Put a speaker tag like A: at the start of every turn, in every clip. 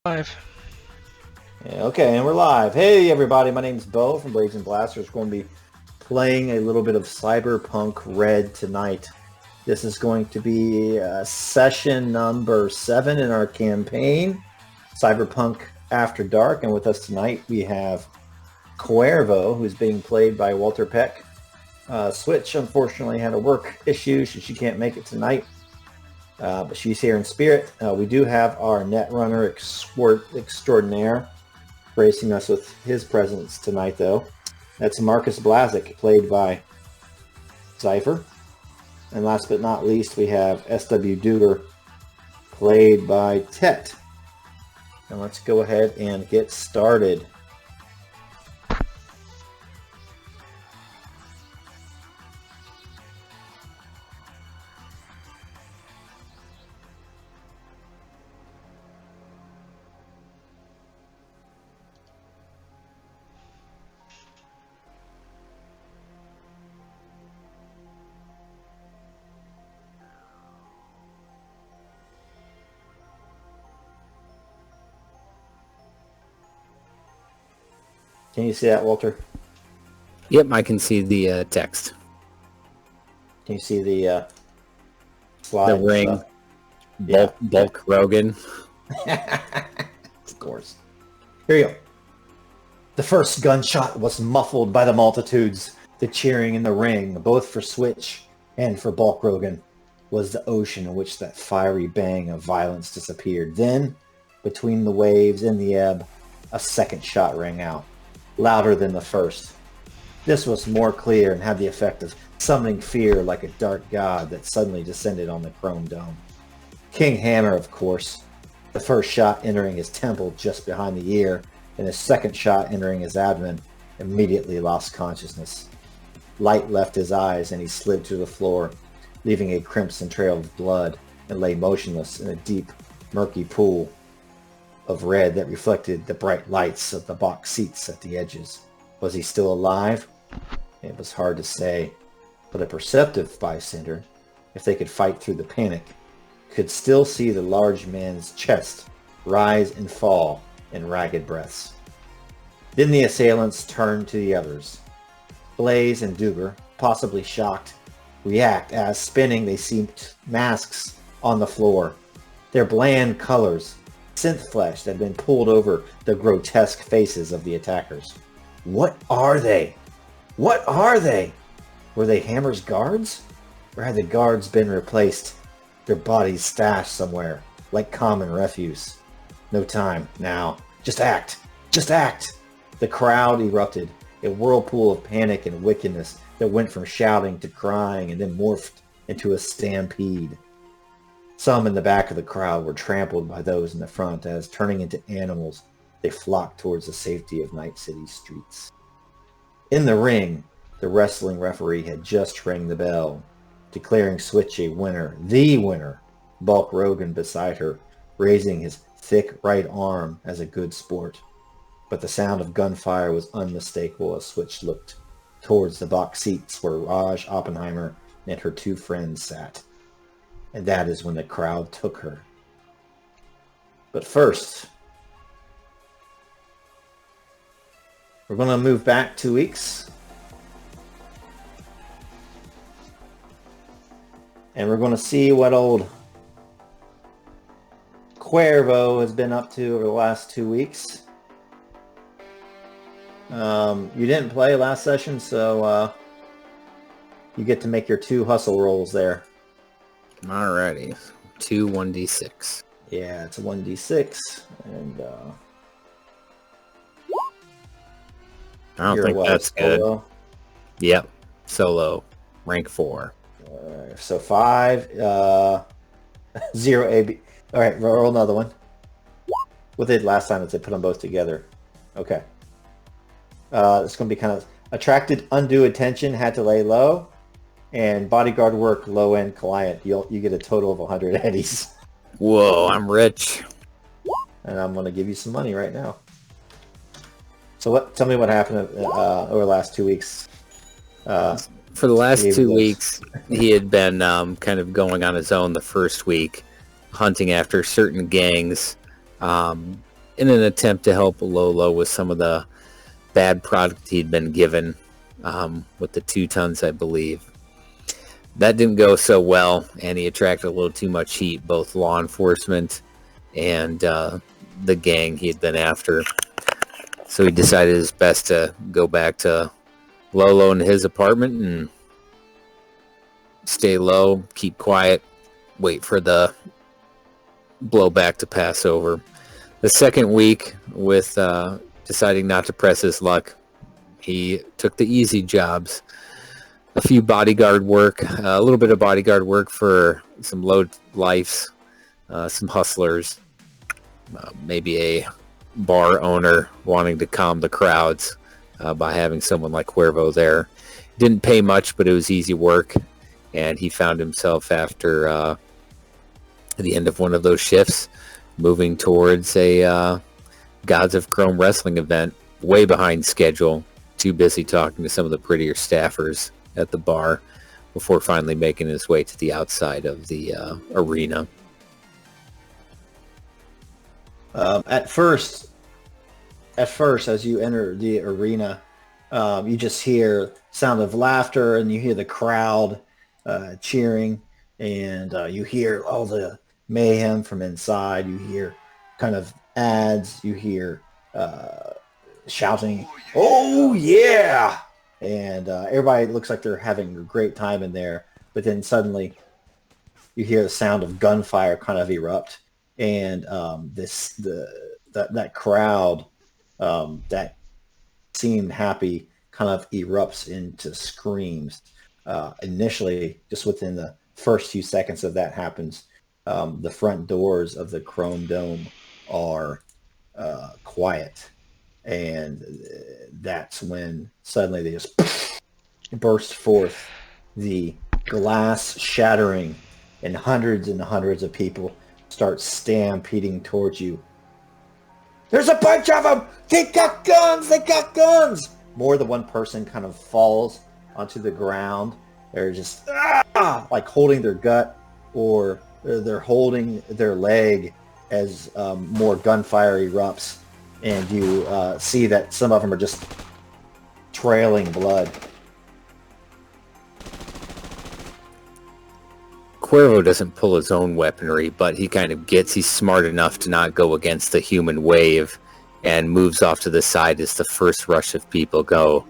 A: Live.
B: Yeah, okay, and we're live. Hey, everybody. My name's Bo from Blades and Blasters. We're going to be playing a little bit of Cyberpunk Red tonight. This is going to be session number 7 in our campaign, Cyberpunk After Dark. And with us tonight, we have Cuervo, who's being played by Walter Peck. Switch, unfortunately, had a work issue, so she can't make it tonight. But she's here in spirit. We do have our Netrunner extraordinaire gracing us with his presence tonight, though. That's Marcus Blazik, played by Cypher. And last but not least, we have S.W. Duger, played by Tet. And let's go ahead and get started. Can you see that, Walter?
C: Yep, I can see the text.
B: Can you see the slide?
C: The ring. Bulk Rogan.
B: Of course. Here you go. The first gunshot was muffled by the multitudes. The cheering in the ring, both for Switch and for Bulk Rogan, was the ocean in which that fiery bang of violence disappeared. Then, between the waves and the ebb, a second shot rang out, louder than the first. This was more clear and had the effect of summoning fear like a dark god that suddenly descended on the chrome dome. King Hammer, of course, the first shot entering his temple just behind the ear, and his second shot entering his abdomen, immediately lost consciousness. Light left his eyes and he slid to the floor, leaving a crimson trail of blood, and lay motionless in a deep, murky pool of red that reflected the bright lights of the box seats at the edges. Was he still alive? It was hard to say, but a perceptive bystander, if they could fight through the panic, could still see the large man's chest rise and fall in ragged breaths. Then the assailants turned to the others. Blaze and Duger, possibly shocked, react as, spinning, they see masks on the floor. Their bland colors, synth flesh that had been pulled over the grotesque faces of the attackers. What are they? What are they? Were they Hammer's guards? Or had the guards been replaced, their bodies stashed somewhere, like common refuse? No time now. Just act. Just act. The crowd erupted, a whirlpool of panic and wickedness that went from shouting to crying and then morphed into a stampede. Some in the back of the crowd were trampled by those in the front as, turning into animals, they flocked towards the safety of Night City's streets. In the ring, the wrestling referee had just rang the bell, declaring Switch a winner, the winner, Bulk Rogan beside her, raising his thick right arm as a good sport. But the sound of gunfire was unmistakable as Switch looked towards the box seats where Raj Oppenheimer and her two friends sat. And that is when the crowd took her. But first, we're going to move back 2 weeks. And we're going to see what old Cuervo has been up to over the last 2 weeks. You didn't play last session, so you get to make your 2 hustle rolls there.
C: Alrighty. 2 1d6.
B: Yeah, it's a 1d6, and
C: I don't
B: you're
C: think
B: what,
C: that's good.
B: solo?
C: Yep. Solo. Rank 4.
B: So 5, 0 AB. All right, roll another one. What they did last time is they put them both together. Okay. It's going to be kind of attracted undue attention, had to lay low, and bodyguard work, low-end client. You get a total of 100 eddies.
C: Whoa, I'm rich.
B: And I'm going to give you some money right now. So tell me what happened over the last 2 weeks.
C: For the last 2 weeks, he had been kind of going on his own the first week, hunting after certain gangs in an attempt to help Lolo with some of the bad product he'd been given with the 2 tons, I believe. That didn't go so well, and he attracted a little too much heat, both law enforcement and the gang he had been after. So he decided it's best to go back to Lolo in his apartment and stay low, keep quiet, wait for the blowback to pass over. The second week, with deciding not to press his luck, he took the easy jobs. A few bodyguard work, a little bit of bodyguard work for some low lifes, some hustlers, maybe a bar owner wanting to calm the crowds by having someone like Cuervo there. Didn't pay much, but it was easy work, and he found himself after the end of one of those shifts moving towards a Gods of Chrome wrestling event, way behind schedule, too busy talking to some of the prettier staffers at the bar before finally making his way to the outside of the arena.
B: At first, as you enter the arena, you just hear sound of laughter, and you hear the crowd cheering, and you hear all the mayhem from inside. You hear kind of ads. You hear shouting, "Oh yeah!" And everybody looks like they're having a great time in there. But then suddenly, you hear the sound of gunfire kind of erupt, and that crowd that seemed happy kind of erupts into screams. Initially, just within the first few seconds of that happens, the front doors of the Chrome Dome are quiet, and that's when suddenly they just burst forth, the glass shattering, and hundreds of people start stampeding towards you. There's a bunch of them! They got guns! They got guns! More than one person kind of falls onto the ground. They're just like holding their gut, or they're holding their leg as more gunfire erupts, and you see that some of them are just trailing blood.
C: Cuervo doesn't pull his own weaponry, but he's smart enough to not go against the human wave, and moves off to the side as the first rush of people go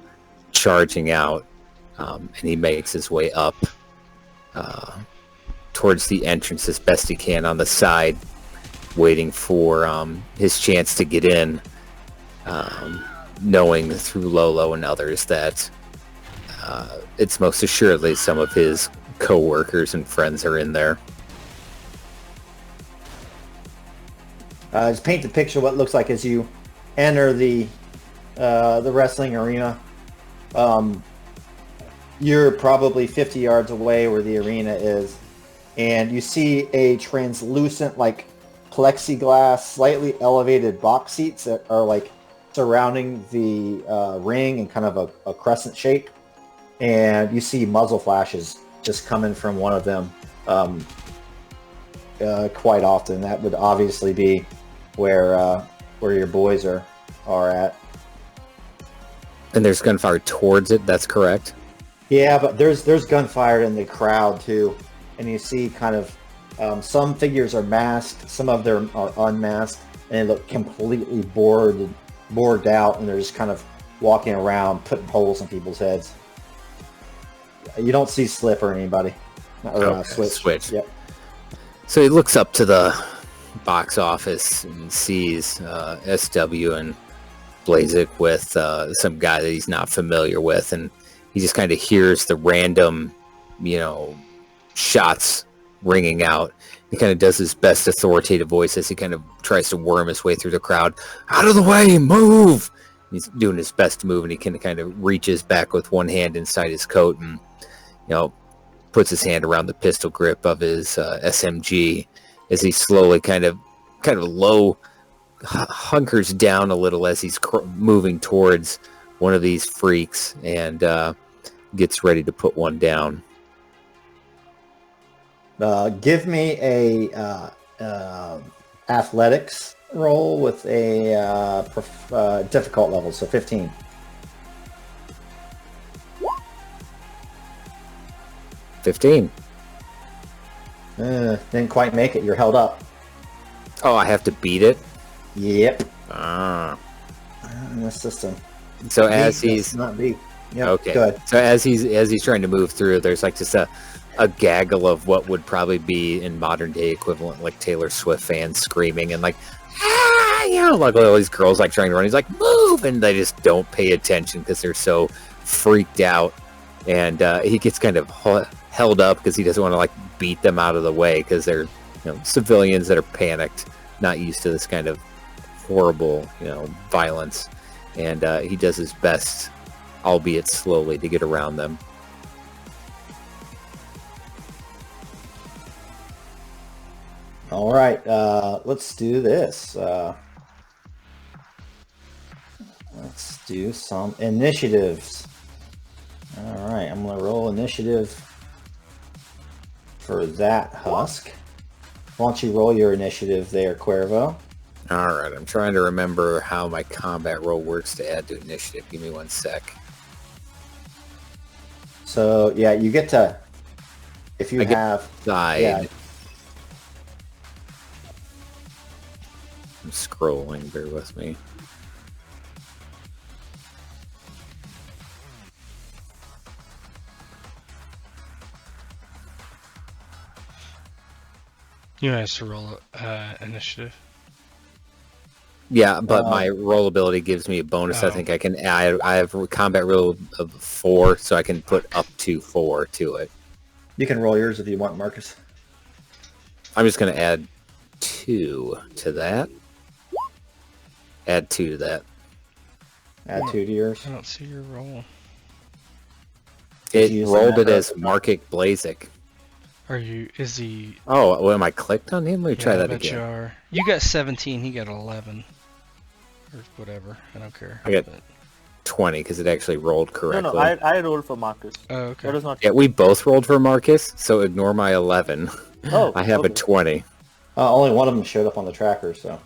C: charging out, and he makes his way up towards the entrance as best he can on the side, waiting for his chance to get in, knowing through Lolo and others that it's most assuredly some of his co-workers and friends are in there.
B: Just paint the picture of what it looks like as you enter the wrestling arena. You're probably 50 yards away where the arena is, and you see a translucent, like, plexiglass, slightly elevated box seats that are like surrounding the ring in kind of a crescent shape. And you see muzzle flashes just coming from one of them quite often. That would obviously be where your boys are at.
C: And there's gunfire towards it. That's correct.
B: Yeah, but there's gunfire in the crowd too, and you see kind of some figures are masked, some of them are unmasked, and they look completely bored out, and they're just kind of walking around putting holes in people's heads. You don't see Slip or anybody. Or Switch. Yep.
C: So he looks up to the box office and sees SW and Blazek with some guy that he's not familiar with, and he just kind of hears the random, shots ringing out. He kind of does his best authoritative voice as he kind of tries to worm his way through the crowd. Out of the way, move! He's doing his best to move, and he kind of reaches back with one hand inside his coat and, puts his hand around the pistol grip of his SMG as he slowly kind of low hunkers down a little as he's moving towards one of these freaks and gets ready to put one down.
B: Give me a athletics roll with a difficult level, so 15. Didn't quite make it. You're held up.
C: Oh, I have to beat it?
B: Yep.
C: In
B: the system.
C: So as he's
B: not beat. Yep.
C: Okay.
B: Good.
C: So as he's trying to move through, there's like just a gaggle of what would probably be in modern day equivalent like Taylor Swift fans screaming and like like all these girls like trying to run. He's like, move, and they just don't pay attention because they're so freaked out. And he gets kind of held up because he doesn't want to like beat them out of the way because they're civilians that are panicked, not used to this kind of horrible violence. And he does his best, albeit slowly, to get around them.
B: All right, let's do this. Let's do some initiatives. All right, I'm going to roll initiative for that husk. Why don't you roll your initiative there, Cuervo?
C: All right, I'm trying to remember how my combat roll works to add to initiative. Give me 1 sec.
B: So, yeah, you get to, if you have...
C: Side.
B: Yeah.
C: I'm scrolling, bear with me.
A: You have to roll initiative.
C: Yeah, but my roll ability gives me a bonus. I think I can add. I have a combat roll of 4, so I can put up to 4 to it.
B: You can roll yours if you want, Marcus.
C: I'm just going to add 2 to that. Add 2 to that.
B: Add 2 to yours.
A: I don't see your roll.
C: It rolled it as Markic Blazek.
A: Is he...
C: Oh, well, am I clicked on him? Let me try that
A: again.
C: again.
A: You are. You got 17, he got 11. Or whatever, I don't care.
C: I got 20 because it actually rolled correctly.
D: No, I rolled for Marcus.
A: Oh, okay.
D: That is not...
C: Yeah, we both rolled for Marcus, so ignore my 11.
D: Oh,
C: I have a 20.
B: Only one of them showed up on the tracker, so...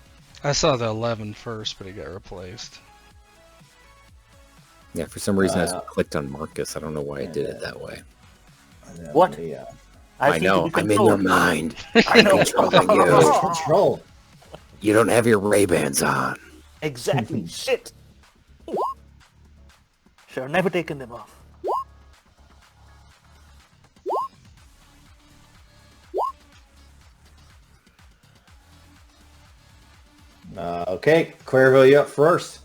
A: I saw the 11 first, but it got replaced.
C: Yeah, for some reason I clicked on Marcus. I don't know why I did it that way.
D: What?
C: I know. I'm in your mind. I'm controlling you.
B: Control.
C: You don't have your Ray-Bans on.
D: Exactly. Shit. Should have never taken them off.
B: Okay, Cuervo, you up first.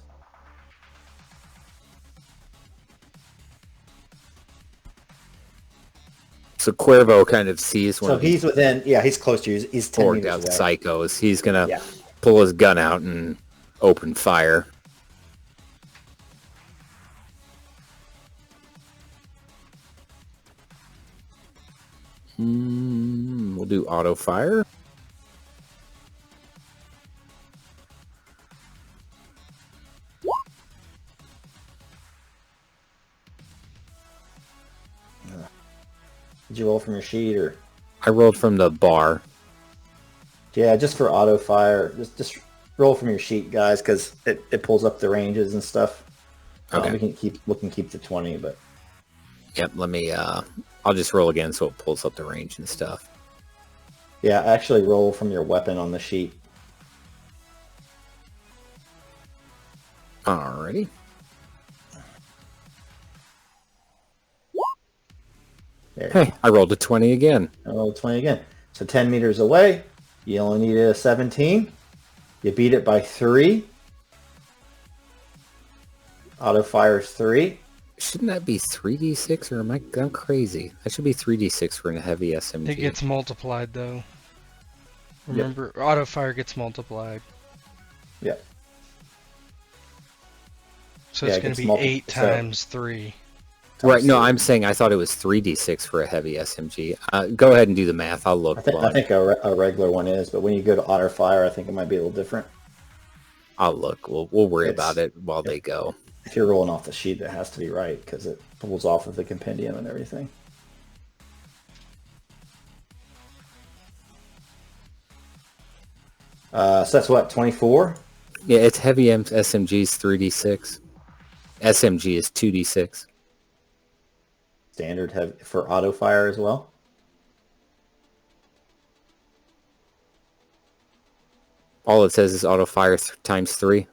C: So Cuervo kind of sees one
B: So
C: of these
B: he's within, he's close to you. He's 10
C: forked
B: meters
C: out
B: away.
C: psychos. He's going to pull his gun out and open fire. We'll do auto fire.
B: Did you roll from your sheet or?
C: I rolled from the bar.
B: Yeah, just for auto fire. Just roll from your sheet, guys, because it pulls up the ranges and stuff.
C: Okay.
B: We can keep the 20, but
C: Yep. Let me. I'll just roll again so it pulls up the range and stuff.
B: yeah, actually roll from your weapon on the sheet.
C: Alrighty.
B: There.
C: Hey, I rolled a 20 again.
B: Roll 20 again. So 10 meters away, you only need a 17. You beat it by 3. Auto fires 3.
C: Shouldn't that be 3d6 or am I gone crazy? That should be 3d6 for a heavy SMG.
A: It gets multiplied though. Remember, auto fire gets multiplied.
B: Yep.
A: So
B: Yeah,
A: it's
B: it
A: going to
B: gets
A: be 8
B: so-
A: times 3.
C: Right, no, I'm saying I thought it was 3d6 for a heavy SMG. Go ahead and do the math. I'll look.
B: I think a regular one is, but when you go to auto fire, I think it might be a little different.
C: I'll look. We'll worry about it while they go.
B: If you're rolling off the sheet, that has to be right because it pulls off of the compendium and everything. So that's what, 24?
C: Yeah, it's heavy SMG's 3d6. SMG is 2d6.
B: Standard heavy for auto fire as well.
C: All it says is auto fire times 3.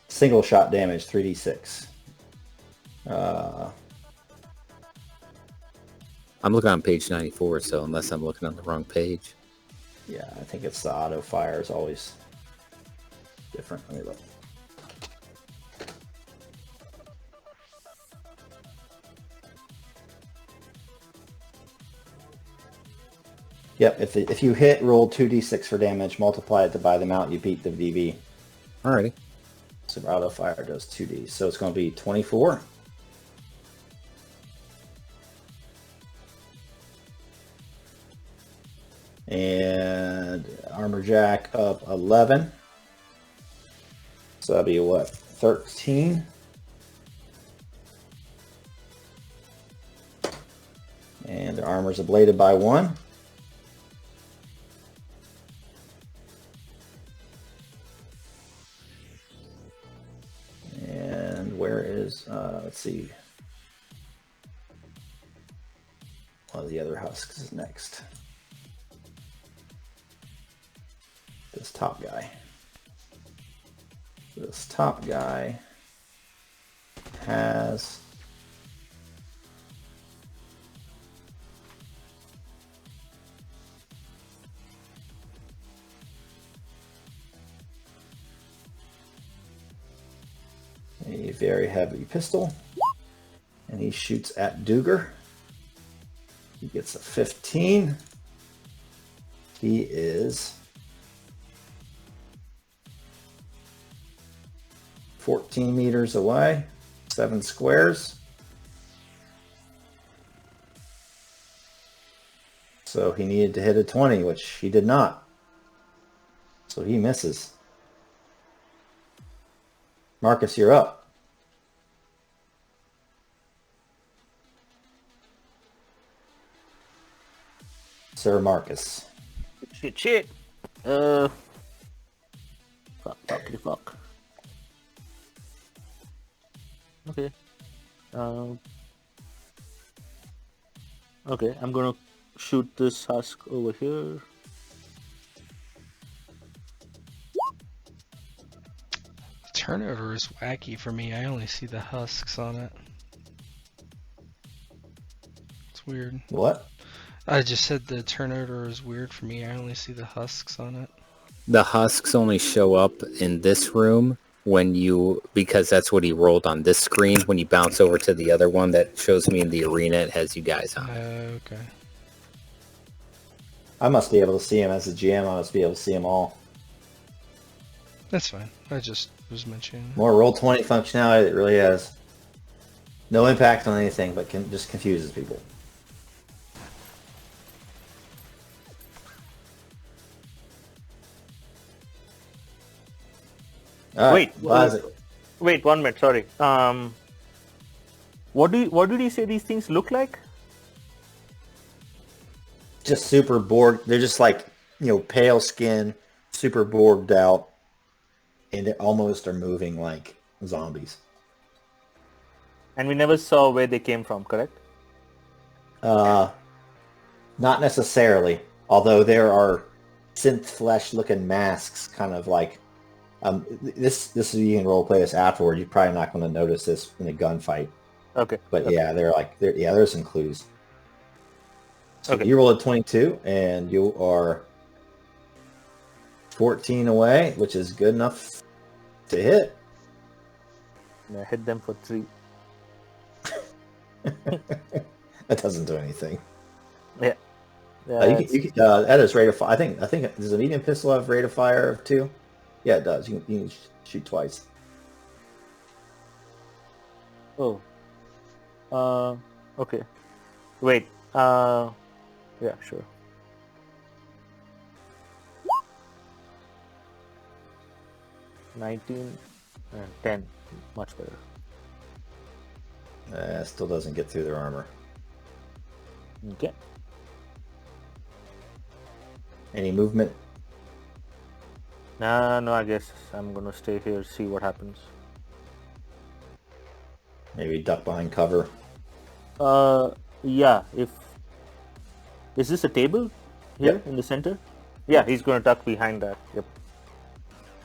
B: Single shot damage, 3d6.
C: I'm looking on page 94, so unless I'm looking on the wrong page.
B: Yeah, I think it's the auto fire is always different. Let me look. Yep, if you hit, roll 2d6 for damage, multiply it to buy them out, you beat the VV.
C: Alrighty.
B: So auto fire does 2d, so it's going to be 24. And armor jack up 11. So that'll be what, 13? And their armor's ablated by 1. And where is, let's see. One of the other husks is next. This top guy. This top guy has a very heavy pistol, and he shoots at Duger. He gets a 15. He is 14 meters away, 7 squares. So he needed to hit a 20, which he did not. So he misses. Marcus, you're up. Sir Marcus.
D: Shit. Fuck. Okay. Okay, I'm gonna shoot this husk over here.
A: Turnover is wacky for me. I only see the husks on it. It's weird.
B: What?
A: I just said the turnover is weird for me. I only see the husks on it.
C: The husks only show up in this room when you, because that's what he rolled on this screen. When you bounce over to the other one that shows me in the arena, it has you guys on it.
A: Okay.
B: I must be able to see him as a GM. I must be able to see them all.
A: That's fine. I just was mentioning.
B: More Roll20 functionality that really has no impact on anything, but just confuses people. All right,
D: Wait,
B: Blazek.
D: wait, 1 minute. Sorry. What did you say these things look like?
B: Just super borg. They're just like, pale skin, super borged out, and they almost are moving like zombies.
D: And we never saw where they came from, correct?
B: Not necessarily, although there are synth flesh looking masks, kind of like this. You can role play this afterward. You're probably not going to notice this in a gunfight,
D: Okay.
B: but
D: okay.
B: yeah, there's some clues. So
D: Okay.
B: you roll a 22, and you are 14 away, which is good enough to hit.
D: I hit them for 3.
B: That doesn't do anything.
D: Yeah.
B: That is rate of fire. I think does a medium pistol have rate of fire of 2? Yeah, it does. You can shoot twice.
D: Oh. Okay. Wait. Yeah, sure. $19 and 10. Much better.
B: Still doesn't get through their armor.
D: Okay.
B: Any movement?
D: No, I guess I'm gonna stay here, see what happens.
B: Maybe duck behind cover.
D: Yeah, is this a table here
B: Yep.
D: in the center? Yeah, he's gonna duck behind that. Yep.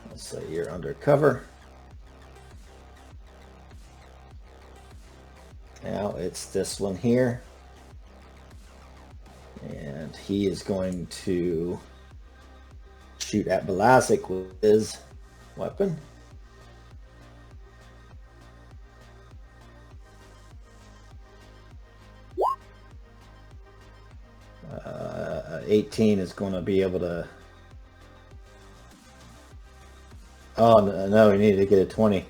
B: Let's say you're under cover. Now it's this one here. And he is going to shoot at Blazek with his weapon. Uh, 18 is going to be able to... Oh, no, he needed to get a 20.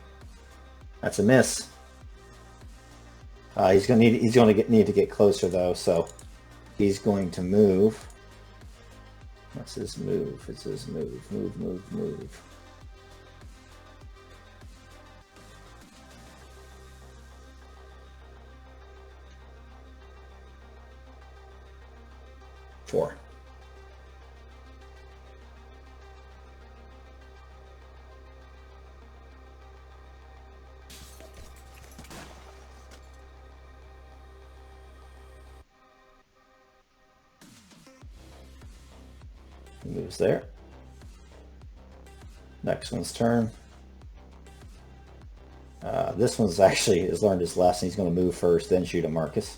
B: That's a miss. He's going to need to get closer, though, so he's going to move. What's his move? It's his move. Move. Four. He moves there. Next one's turn. This one's actually has learned his lesson. He's going to move first, then shoot at Marcus.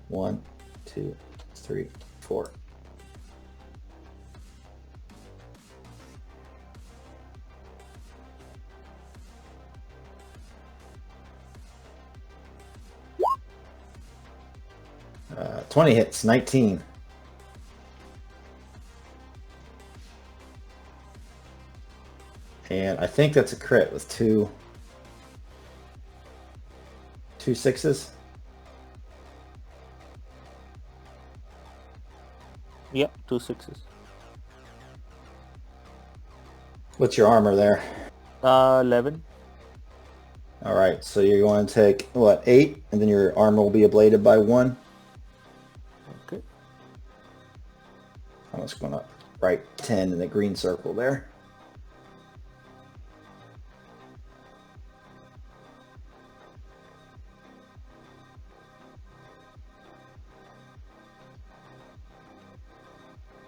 B: 1, 2, 3, 4. Uh, 20 hits, 19. And I think that's a crit with two sixes.
D: Yeah, 2 6s.
B: What's your armor there?
D: 11.
B: All right, so you're going to take, what, 8? And then your armor will be ablated by 1.
D: Okay.
B: I'm just going to write 10 in the green circle there.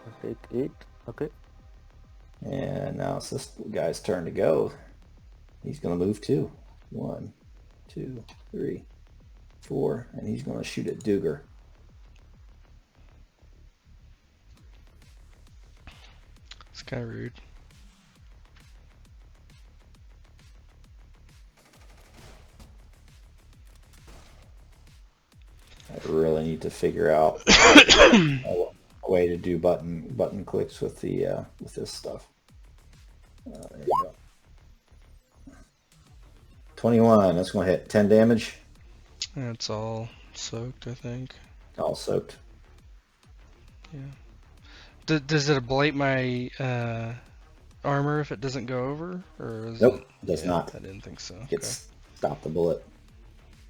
D: I'll take 8. Okay.
B: And now it's this guy's turn to go. He's going to move too. 1, 2, 3, 4, and he's going to shoot at Duger.
A: It's kind of rude.
B: I really need to figure out a way to do button clicks with the with this stuff. There you go. 21. That's going to hit 10 damage.
A: It's all soaked, I think.
B: All soaked.
A: Yeah. Does it ablate my armor if it doesn't go over, or is
B: Nope,
A: it?
B: does not.
A: I didn't think so.
B: Gets stop the bullet.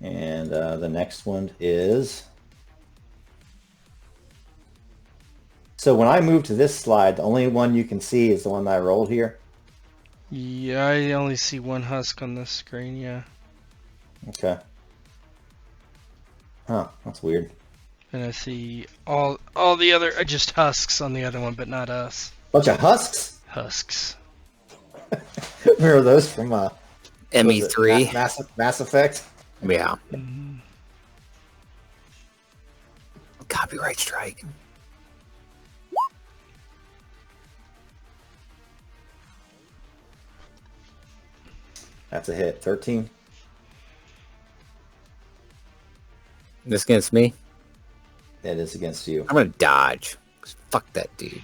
B: And the next one is. So when I move to this slide, the only one you can see is the one that I rolled here.
A: Yeah, I only see one husk on this screen. Yeah.
B: Okay. Huh, that's weird.
A: And I see all the other just husks on the other one, but not us.
B: Bunch of husks.
A: Husks.
B: Remember those from
C: ME3.
B: Mass Effect?
C: Yeah.
A: Mhm.
C: Copyright strike.
B: That's a hit. 13.
C: This against me?
B: That is against you.
C: I'm gonna dodge. Fuck that dude.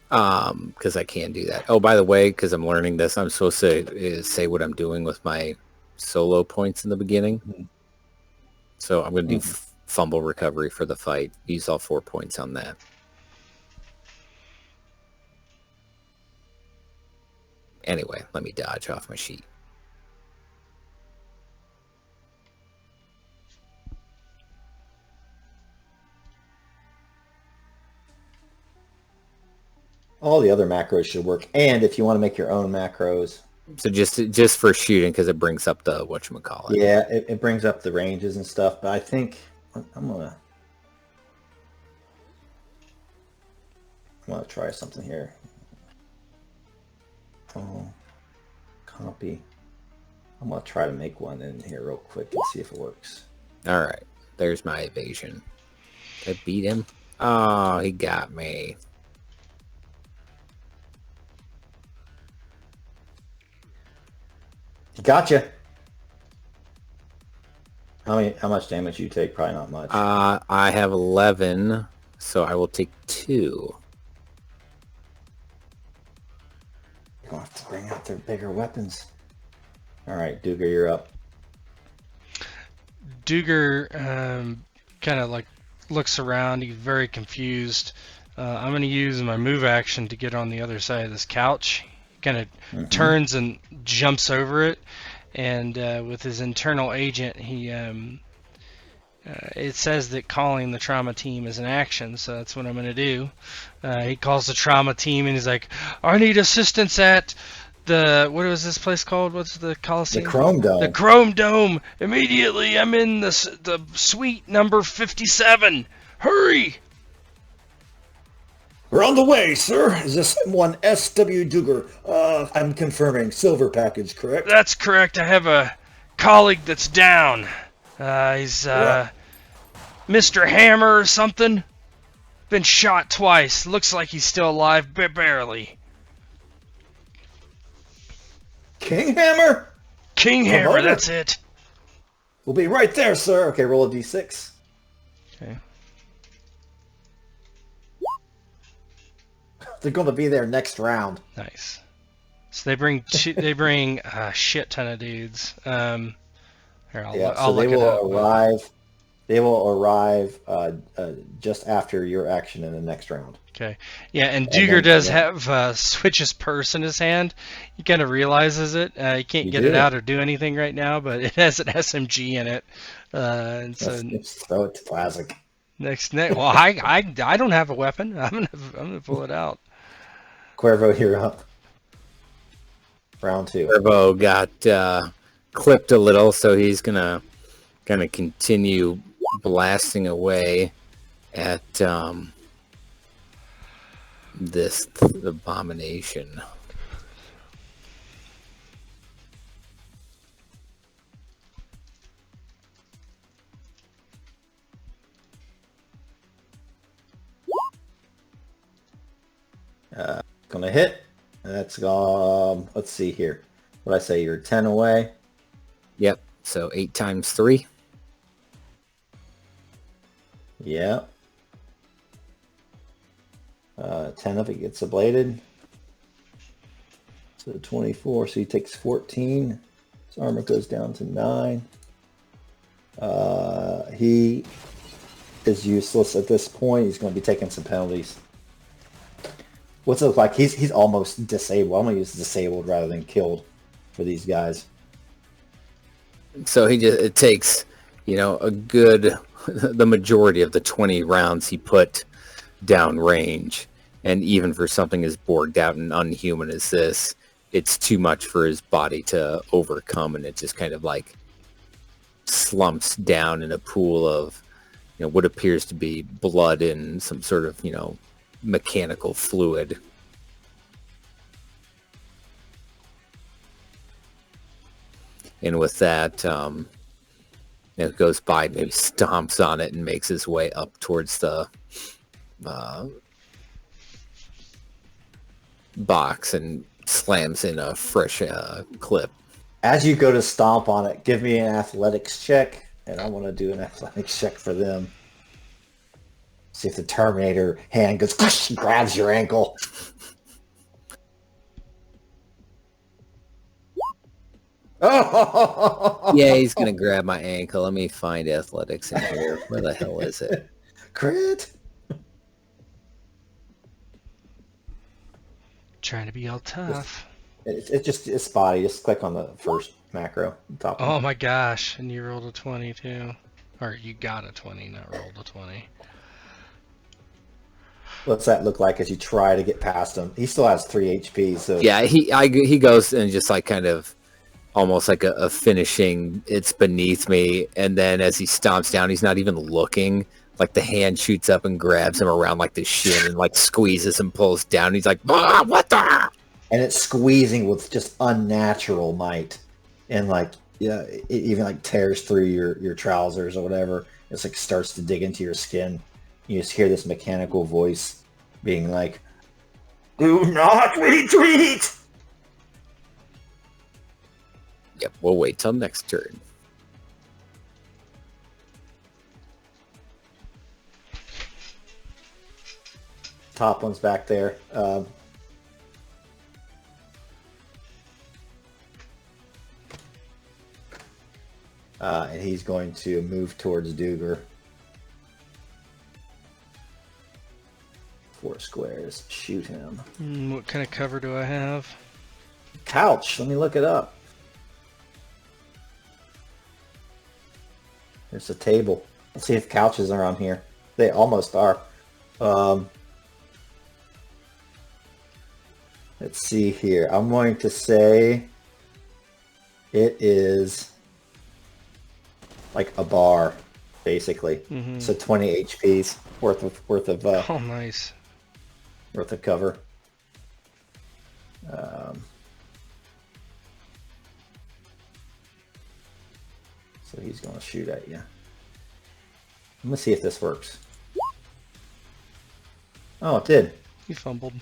C: Because I can do that. Oh, by the way, because I'm learning this, I'm supposed to say what I'm doing with my solo points in the beginning.
B: Mhm.
C: So I'm gonna do fumble recovery for the fight. Use all 4 points on that. Anyway, let me dodge off my sheet.
B: All the other macros should work. And if you want to make your own macros,
C: So just for shooting, because it brings up the whatchamacallit.
B: yeah, it brings up the ranges and stuff. But I think I'm gonna try something here. Oh, copy. I'm gonna try to make one in here real quick and see if it works.
C: All right, there's my evasion. Did I beat him? Oh, he got me.
B: Gotcha. How much damage you take? Probably not much.
C: I have 11, so I will take 2.
B: You'll have to bring out their bigger weapons. All right, Duger, you're up.
A: Duger kind of like looks around. He's very confused. I'm going to use my move action to get on the other side of this couch. He kind of turns and jumps over it, and with his internal agent, he it says that calling the trauma team is an action, so that's what I'm going to do. He calls the trauma team, and he's like, "I need assistance at what was this place called? What's the Coliseum?
B: The Chrome Dome.
A: The Chrome Dome. Immediately, I'm in the suite number 57. Hurry!"
B: We're on the way, sir. Is this one S.W. Duger? I'm confirming. Silver package, correct?
A: That's correct. I have a colleague that's down. He's Mr. Hammer or something. Been shot twice. Looks like he's still alive, barely.
B: King Hammer?
A: King Hammer,
B: over.
A: that's it.
B: We'll be right there, sir. Okay, roll a d6.
A: Okay.
B: They're going to be there next round.
A: Nice. So they bring a shit ton of dudes. Here, I'll
B: they
A: look it up.
B: will arrive. They will arrive just after your action in the next round.
A: Okay. Yeah, and
B: And
A: Duger
B: then-
A: does
B: yeah.
A: have Switch's purse in his hand. He kind of realizes it. He can't
B: You
A: get
B: do.
A: it out or do anything right now, but it has an SMG in it. And so
B: Let's throw it to classic.
A: next, well, I don't have a weapon. I'm gonna pull it out.
B: Cuervo, you're up. Round 2.
C: Servo got clipped a little, so he's gonna kind of continue blasting away at this abomination.
B: Gonna hit. That's let's see here. What I say? You're 10 away.
C: Yep. So 8 times 3.
B: Yeah. 10 of it gets ablated. So 24. So he takes 14. His armor goes down to 9. He is useless at this point. He's going to be taking some penalties. What's it look like? He's almost disabled. I'm gonna use disabled rather than killed for these guys.
C: So it takes, a good, the majority of the 20 rounds he put down range. And even for something as borged out and unhuman as this, it's too much for his body to overcome. And it just kind of like slumps down in a pool of, what appears to be blood and some sort of, mechanical fluid. And with that, it goes by, maybe stomps on it and makes his way up towards the box and slams in a fresh clip.
B: As you go to stomp on it, give me an athletics check, and I want to do an athletics check for them. See if the Terminator hand goes, grabs your ankle. Oh!
C: Yeah, he's going to grab my ankle. Let me find athletics in here. Where the hell is it?
B: Crit!
A: Trying to be all tough.
B: It's spotty. Just click on the first macro. Top
A: Oh
B: one.
A: my gosh, and you rolled a 20 too. Or you got a 20, not rolled a 20.
B: What's that look like as you try to get past him? He still has 3 HP, so...
C: Yeah, he goes and just like kind of almost like a finishing, it's beneath me. And then as he stomps down, he's not even looking. Like the hand shoots up and grabs him around like the shin and like squeezes and pulls down. He's like, what the?
B: And it's squeezing with just unnatural might. And like, yeah, it even like tears through your trousers or whatever. It's like starts to dig into your skin. You just hear this mechanical voice being like, "Do not retreat!"
C: Yep, we'll wait till next turn.
B: Top one's back there. And he's going to move towards Duger. 4 squares. Shoot him.
A: What kind of cover do I have?
B: Couch. Let me look it up. There's a table. Let's see if couches are on here. They almost are. Let's see here. I'm going to say it is like a bar, basically.
A: Mm-hmm.
B: So 20 HPs worth of
A: Oh, nice.
B: worth of cover. So he's going to shoot at you. I'm going to see if this works. Oh, it did.
A: You fumbled.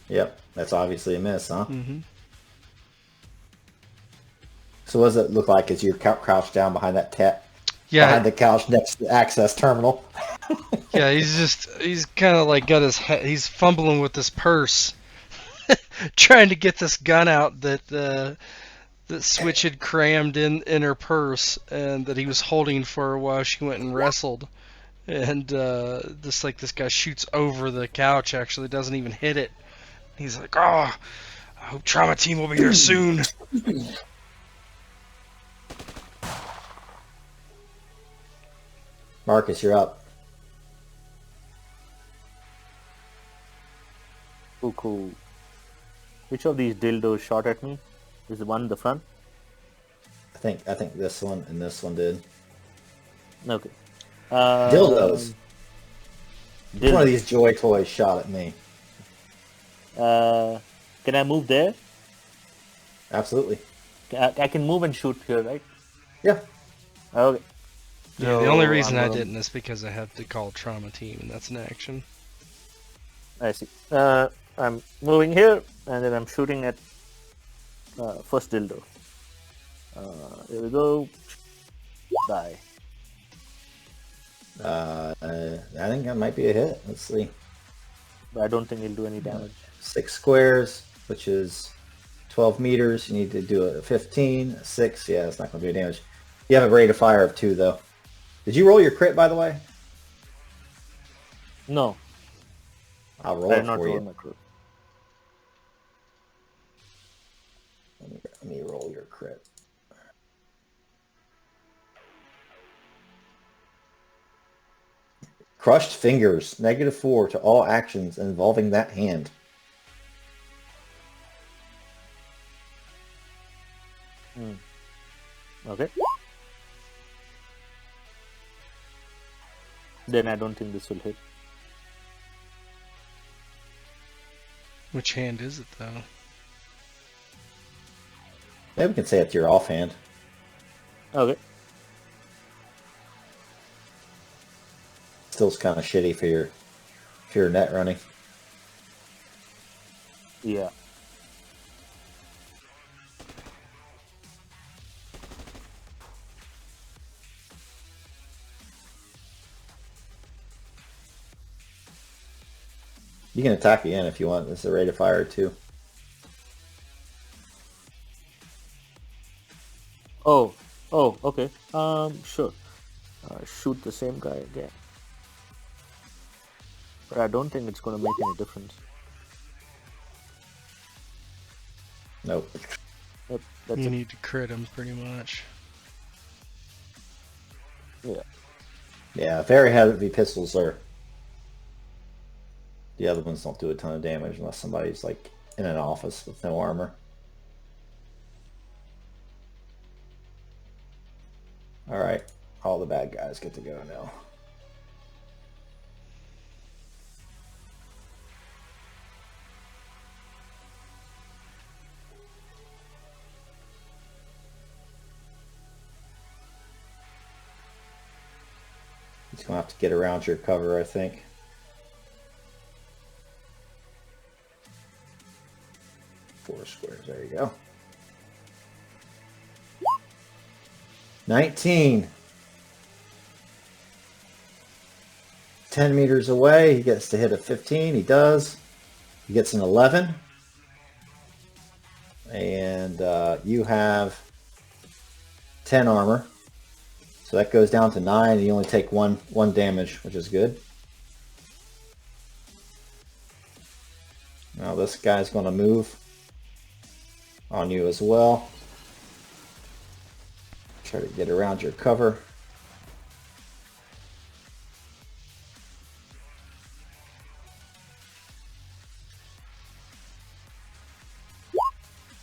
B: Yep, that's obviously a miss, huh?
A: Mm-hmm.
B: So what does it look like as you're crouched down behind that behind the couch next to the access terminal?
A: Yeah, he's kind of like got his he's fumbling with his purse, trying to get this gun out that Switch had crammed in her purse and that he was holding for her while she went and wrestled. And this guy shoots over the couch. Actually, doesn't even hit it. He's like, "Oh, I hope Trauma Team will be here soon."
B: Marcus, you're up.
D: Oh, cool. Which of these dildos shot at me? Is the one in the front?
B: I think this one and this one did.
D: Okay.
B: Dildos. Which one of these joy toys shot at me?
D: Can I move there?
B: Absolutely.
D: I can move and shoot here, right?
B: Yeah.
D: Okay.
A: Yeah, the only
D: So
A: reason
D: I'm
A: I
D: gonna-
A: didn't is because I have to call Trauma Team, and that's an action.
D: I see. I'm moving here, and then I'm shooting at first dildo. Here we go. Die.
B: I think that might be a hit. Let's see.
D: But I don't think he'll do any damage.
B: 6 squares, which is 12 meters. You need to do a 15, a 6. Yeah, it's not going to do damage. You have a rate of fire of 2, though. Did you roll your crit, by the way?
D: No.
B: I'll roll
D: I
B: it
D: did not
B: for
D: roll
B: you.
D: my crit.
B: Let me roll your crit. Crushed fingers. -4 to all actions involving that hand.
D: Okay. Then I don't think this will hit.
A: Which hand is it, though?
B: Maybe we can say it's your offhand.
D: Okay.
B: Still's kind of shitty for your net running.
D: Yeah.
B: You can attack again if you want. This is a rate of fire too.
D: Oh, okay. Sure. Shoot the same guy again. But I don't think it's going to make any difference.
B: Nope.
D: Yep, that's
A: You
D: it.
A: need to crit him, pretty much.
D: Yeah.
B: Yeah, very heavy pistols are. The other ones don't do a ton of damage unless somebody's like in an office with no armor. All right, all the bad guys get to go now. He's gonna have to get around your cover, I think. Four squares. There you go. 19. 10 meters away, he gets to hit a 15. He does. He gets an 11. And you have 10 armor. So that goes down to 9, and you only take one damage, which is good. Now this guy's going to move on you as well. Try to get around your cover.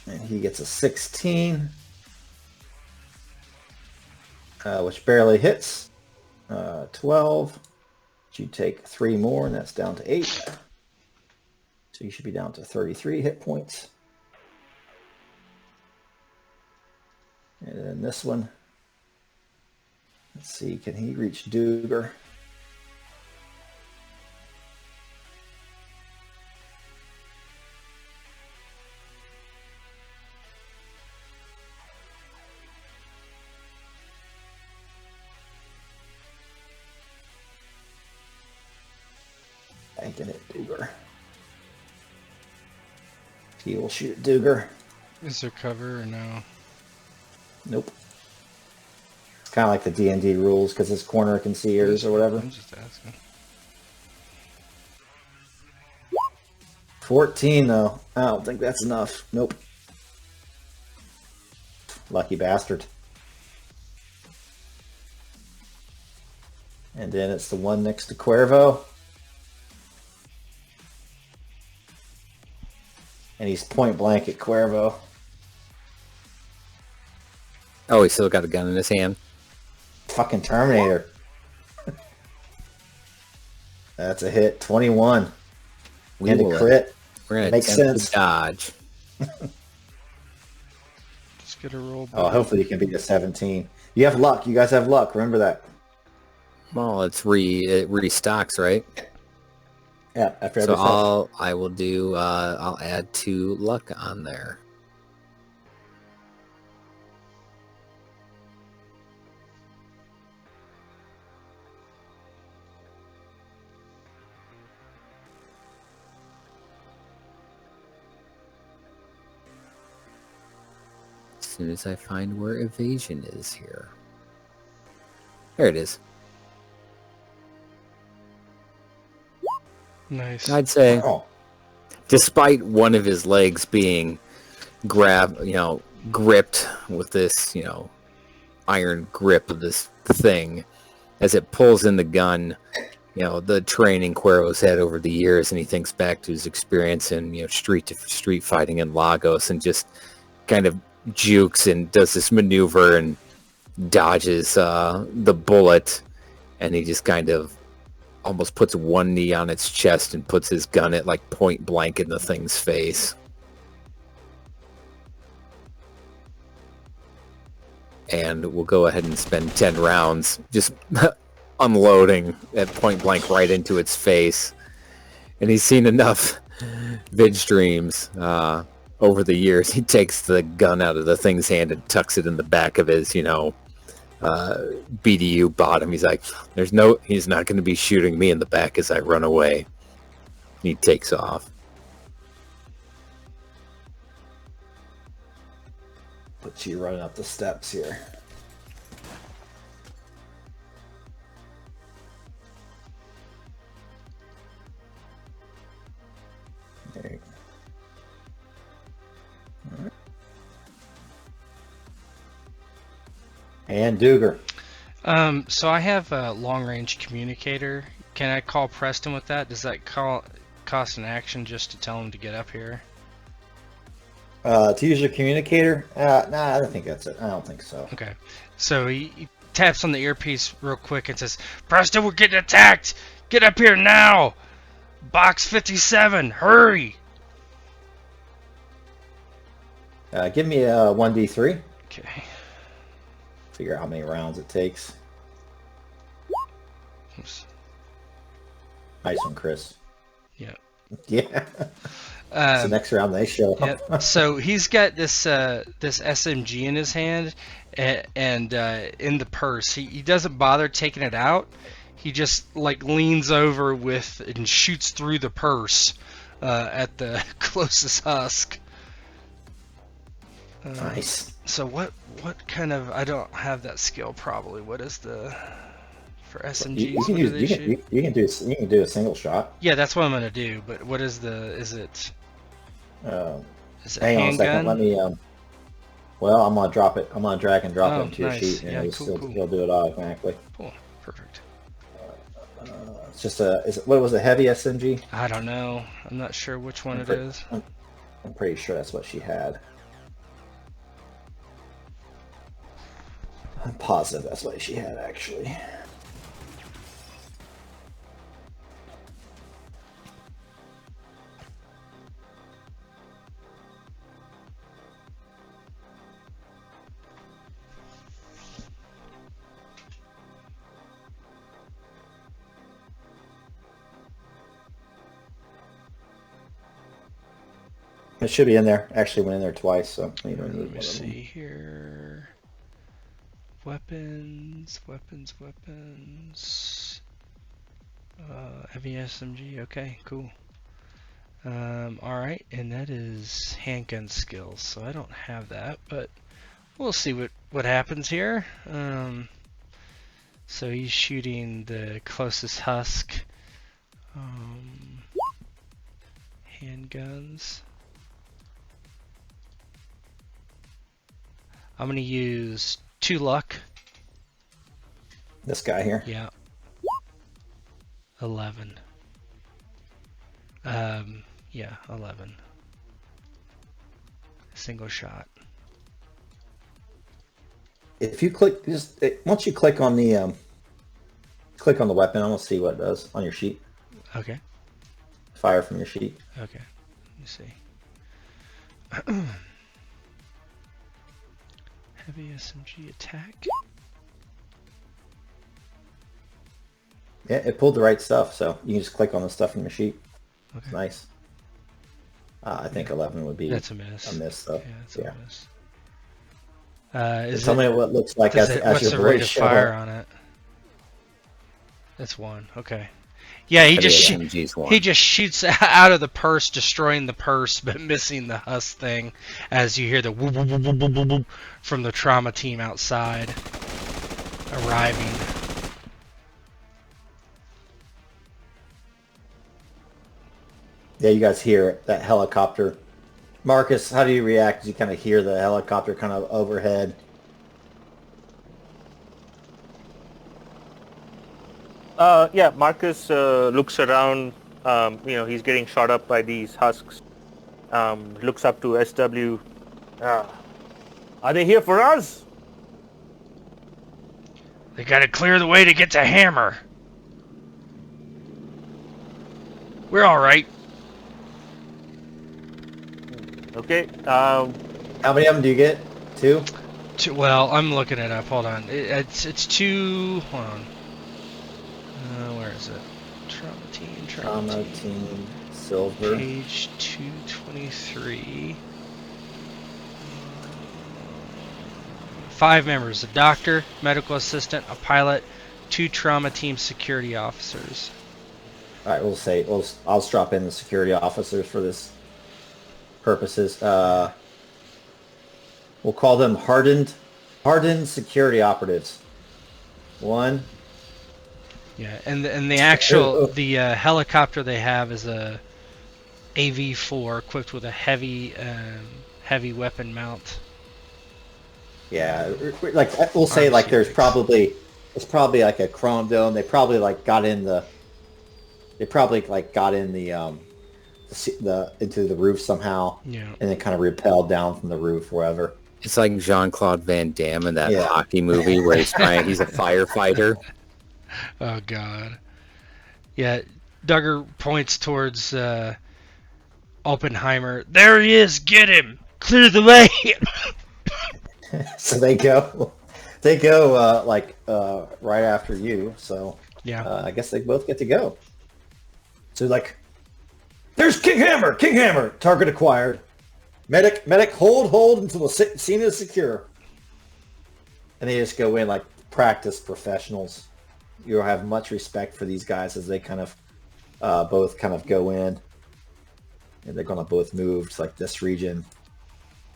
B: And he gets a 16, which barely hits. 12. You take 3 more, and that's down to 8. So you should be down to 33 hit points. And then this one. Let's see, can he reach Duger? I can hit Duger. He will shoot Duger.
A: Is there cover or no?
B: Nope. It's kind of like the D&D rules because his corner can see yours or whatever.
A: I'm just asking.
B: 14 though. I don't think that's enough. Nope. Lucky bastard. And then it's the one next to Cuervo. And he's point blank at Cuervo.
C: Oh, he still got a gun in his hand.
B: Fucking Terminator. That's a hit. 21.
C: We
B: And a
C: will-
B: crit.
C: We're gonna
B: Makes
C: attempt
B: sense.
C: to dodge.
A: Just get a roll.
B: Oh, hopefully you can beat a 17. You have luck. You guys have luck. Remember that.
C: Well, it restocks, right?
B: Yeah, after
C: So
B: every session.
C: I'll add 2 luck on there. As soon as I find where evasion is here. There it is.
A: Nice.
C: I'd say,
B: Oh,
C: despite one of his legs being gripped with this, iron grip of this thing, as it pulls in the gun, the training Cuervo's had over the years, and he thinks back to his experience in, street to street fighting in Lagos, and just kind of jukes and does this maneuver and dodges the bullet, and he just kind of almost puts one knee on its chest and puts his gun at like point blank in the thing's face. And we'll go ahead and spend 10 rounds just unloading at point blank right into its face. And he's seen enough vid streams over the years. He takes the gun out of the thing's hand and tucks it in the back of his, BDU bottom. He's like, he's not going to be shooting me in the back as I run away. He takes off.
B: but you running up the steps here. There you go. All right. And Duger.
A: So I have a long-range communicator. Can I call Preston with that? Does that cost an action just to tell him to get up here?
B: To use your communicator? Nah, I don't think that's it. I don't think so.
A: Okay. So he taps on the earpiece real quick and says, Preston, we're getting attacked! Get up here now! Box 57, hurry!
B: Give me a 1d3.
A: Okay.
B: Figure out how many rounds it takes.
A: Oops.
B: Nice one, Chris.
A: Yep.
B: Yeah. So next round they show up.
A: Yep. So he's got this this SMG in his hand and in the purse. He doesn't bother taking it out. He just like leans over with and shoots through the purse at the closest husk.
B: Nice.
A: So what kind of, I don't have that skill probably. What is the for SMGs?
B: You can do a single shot.
A: Yeah, that's what I'm gonna do. But what is is it
B: Hang on a second.
A: handgun?
B: Let me. Well, I'm gonna drop it. I'm gonna drag and drop it
A: Oh,
B: into your
A: nice.
B: sheet, and
A: Yeah,
B: it'll
A: cool.
B: do it automatically.
A: Cool, perfect.
B: It's just what was a heavy SMG?
A: I don't know. I'm not sure which one it
B: pre-
A: is.
B: I'm pretty sure that's what she had. I'm positive that's what she had, actually. It should be in there. Actually went in there twice, so you don't need
A: Let
B: one
A: me
B: of them.
A: see here. Weapons. Heavy SMG. Okay, cool. All right, and that is handgun skills. So I don't have that, but we'll see what happens here. So he's shooting the closest husk. Handguns. I'm gonna use 2 luck.
B: This guy here.
A: Yeah. 11. Yeah, 11. Single shot.
B: If you click, once you click on the weapon, I'm gonna see what it does on your sheet.
A: Okay.
B: Fire from your sheet.
A: Okay. Let me see. Heavy SMG attack.
B: Yeah, it pulled the right stuff, so you can just click on the stuff from your sheet.
A: Okay.
B: It's nice. I think 11 would be
A: That's a miss.
B: a miss, though.
A: Yeah, it's
B: Yeah.
A: a miss.
B: Tell me what it looks like as
A: What's
B: your
A: the rate
B: boys
A: of
B: show
A: fire
B: up.
A: on it? That's 1. Okay. Yeah, he just
C: SMG's one.
A: he just shoots out of the purse, destroying the purse, but missing the husk thing. As you hear the whoop, whoop, whoop, whoop, whoop, whoop, whoop from the trauma team outside arriving.
B: Yeah, you guys hear that helicopter. Marcus, how do you react as you kind of hear the helicopter kind of overhead?
D: Yeah, Marcus looks around. He's getting shot up by these husks. Looks up to SW. Are they here for us?
A: They gotta clear the way to get to Hammer. We're all right.
D: Okay.
B: How many of them do you get? 2?
A: Well, I'm looking it up. Hold on. It's two. Hold on. Where is it? Trauma team.
B: Team Silver.
A: Page 223. 5 members: a doctor, medical assistant, a pilot, 2 trauma team security officers.
B: All right, I'll drop in the security officers for this purposes. We'll call them hardened security operatives. 1.
A: Yeah, and the actual helicopter they have is a AV4 equipped with a heavy weapon mount.
B: Yeah, like we'll say, like it's probably like a chrome dome. They probably got in the into the roof somehow.
A: Yeah.
B: And then kind of repelled down from the roof wherever.
C: It's like Jean-Claude Van Damme in that hockey movie where he's a firefighter.
A: Oh God. Yeah, Duggar points towards Oppenheimer. There he is. Get him. Clear the way.
B: So they go right after you. So
A: Yeah.
B: I guess they both get to go. So there's King Hammer, target acquired. Medic, hold until the scene is secure. And they just go in like practice professionals. You'll have much respect for these guys as they kind of both kind of go in. And they're going to both move to like this region.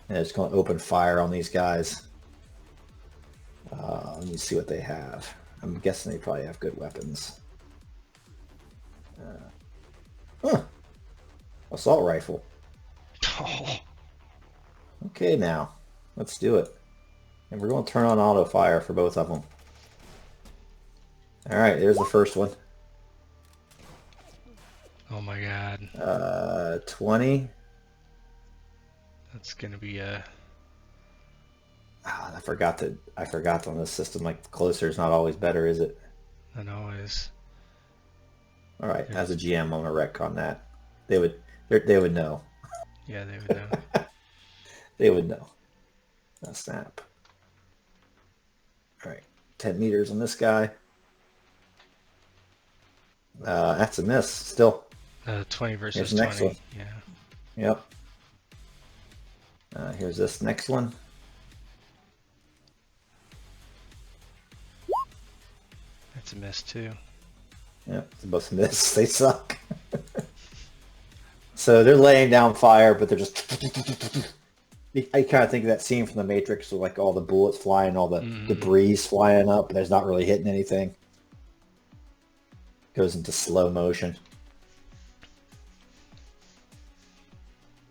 B: And it's going to open fire on these guys. Let me see what they have. I'm guessing they probably have good weapons. Assault rifle.
A: Oh.
B: Okay, now let's do it. And we're going to turn on auto fire for both of them. All right, there's the first one.
A: Oh my God.
B: 20.
A: That's gonna be a.
B: I forgot on this system. Like closer is not always better, is it?
A: Not always.
B: All right, as a GM, I'm gonna retcon that. They would know.
A: Yeah, they would know.
B: They would know. Snap. All right, 10 meters on this guy. That's a miss. Still.
A: 20 versus
B: Here's the next
A: 20.
B: one.
A: Yeah.
B: Yep. Here's this next one.
A: That's a miss too.
B: Yep, they both miss. They suck. So they're laying down fire, but they're just... I kind of think of that scene from The Matrix with like all the bullets flying, all the debris flying up, and there's not really hitting anything. Goes into slow motion.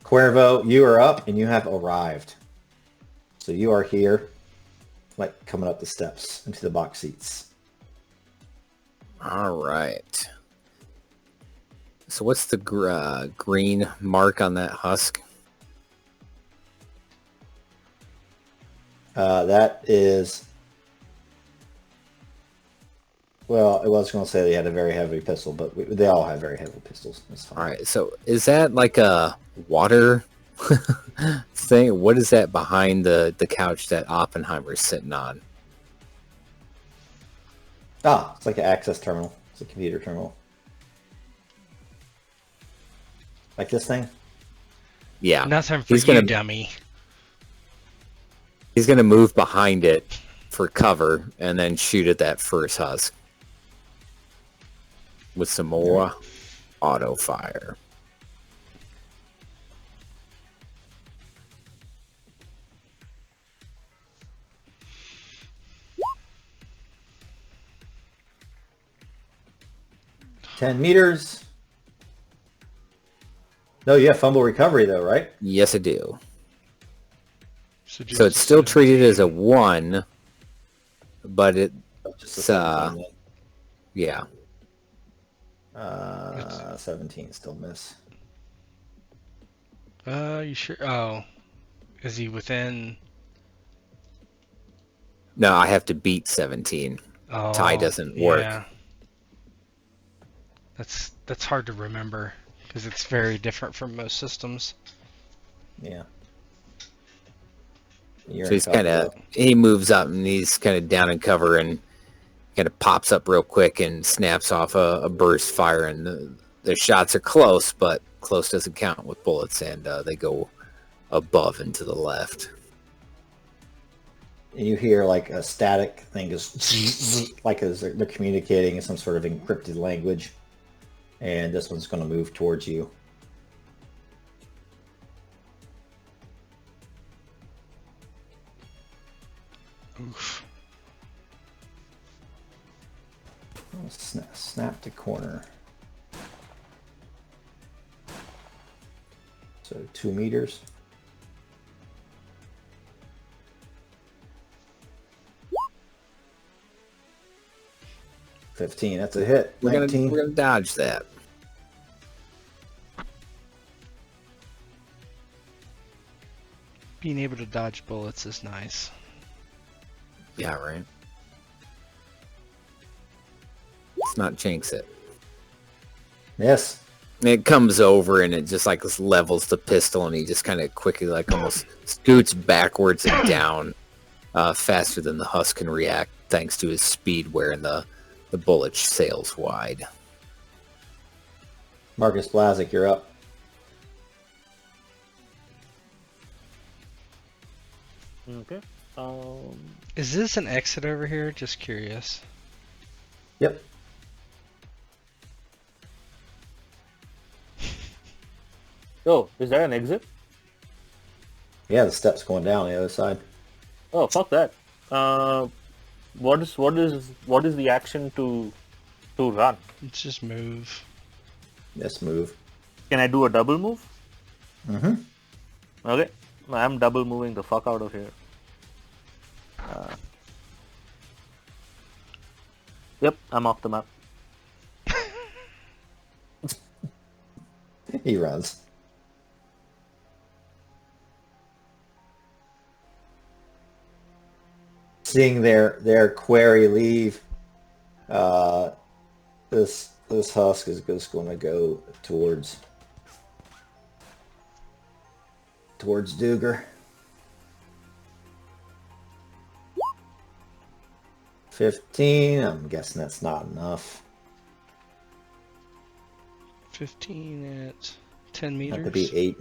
B: Cuervo, you are up, and you have arrived. So you are here, like coming up the steps into the box seats.
C: All right. So what's the green mark on that husk?
B: That is... Well, I was going to say they had a very heavy pistol, but they all have very heavy pistols. That's fine.
C: All right. So is that like a water thing? What is that behind the couch that Oppenheimer's sitting on?
B: It's like an access terminal. It's a computer terminal. Like this thing?
C: Yeah.
A: Nothing for you, dummy.
C: He's going to move behind it for cover and then shoot at that first husk with some more auto fire.
B: $10 meters. No, you have fumble recovery though, right?
C: Yes, I do.
A: So
C: So it's still treated as a 1, but
B: Just a
C: it's
B: 17
C: yeah.
B: then. 17 still miss.
A: You sure? Oh, is he within?
C: No, I have to beat 17. Tie
A: Oh,
C: doesn't work.
A: yeah. That's hard to remember because it's very different from most systems.
B: Yeah.
C: So he's kind of, he moves up and he's kind of down in cover and kind of pops up real quick and snaps off a burst fire. And the shots are close, but close doesn't count with bullets, and they go above and to the left.
B: And you hear like a static thing just like as they're communicating in some sort of encrypted language. And this one's going to move towards you.
A: Oof.
B: Snap to corner. So 2 meters. $15. That's a hit.
C: We're
B: 19.
C: gonna dodge that.
A: Being able to dodge bullets is nice.
C: Yeah, right. Let's not jinx it.
B: Yes.
C: It comes over and it just like levels the pistol, and he just kind of quickly like almost scoots backwards and down faster than the husk can react, thanks to his speed wearing the bullet sails wide.
B: Marcus Blazik, you're up.
D: Okay.
A: Is this an exit over here? Just curious.
B: Yep.
D: Oh, is that an exit?
B: Yeah, the steps going down the other side.
D: Oh, fuck that. What is the action to run?
A: Let's just move.
B: Yes, move.
D: Can I do a double move?
B: Mm-hmm.
D: Okay. I'm double moving the fuck out of here. Yep, I'm off the map.
B: He runs. Seeing their quarry leave, this husk is just going to go towards Duger. 15. I'm guessing that's not enough.
A: 15 at 10
B: That
A: meters.
B: could be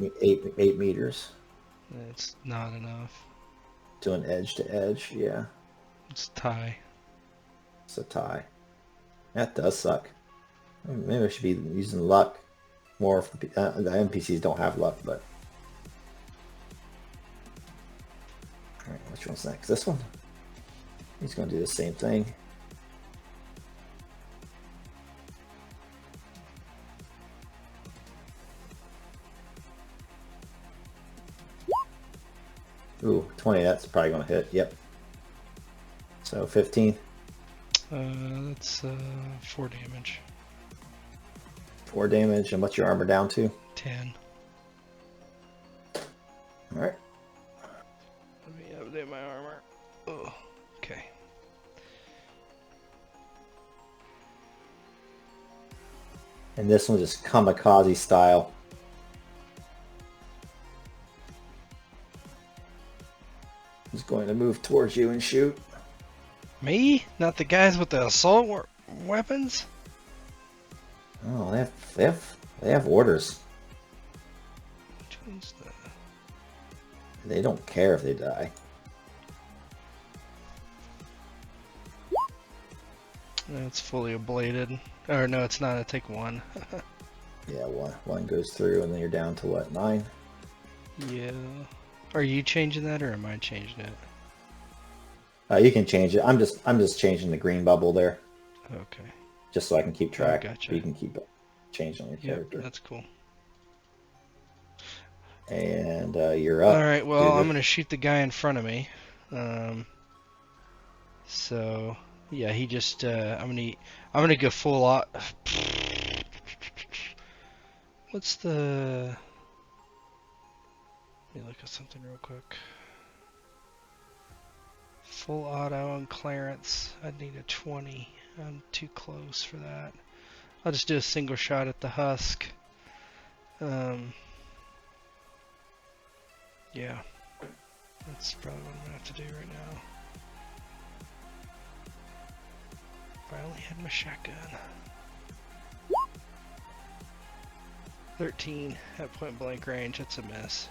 B: 8 meters.
A: That's not enough.
B: Doing edge to edge, yeah.
A: It's a tie.
B: It's a tie. That does suck. Maybe I should be using luck more. The NPCs don't have luck, but... Alright, which one's next? This one? He's going to do the same thing. Ooh, 20, that's probably going to hit. Yep. So 15.
A: That's 4 damage.
B: 4 damage, and what's your armor down to?
A: 10.
B: Alright.
A: Let me update my armor. Oh, okay.
B: And this one just kamikaze style. He's going to move towards you and shoot.
A: Me? Not the guys with the assault weapons?
B: Oh, they have orders.
A: Which one's the...
B: They don't care if they die.
A: It's fully ablated. Or no, it's not. I take 1.
B: Yeah, one goes through, and then you're down to what, 9?
A: Yeah. Are you changing that, or am I changing it?
B: You can change it. I'm just changing the green bubble there,
A: Okay.
B: just so I can keep track.
A: Gotcha.
B: You can keep it changing your
A: Yep,
B: character.
A: that's cool.
B: And you're up.
A: All right. Well,
B: Cougar.
A: I'm gonna shoot the guy in front of me. So yeah, he just. I'm gonna go full out. What's the? Let me look at something real quick. Full auto and clearance. I'd need a 20. I'm too close for that. I'll just do a single shot at the husk. Yeah. That's probably what I'm gonna have to do right now. If I only had my shotgun. 13 at point blank range. That's a miss.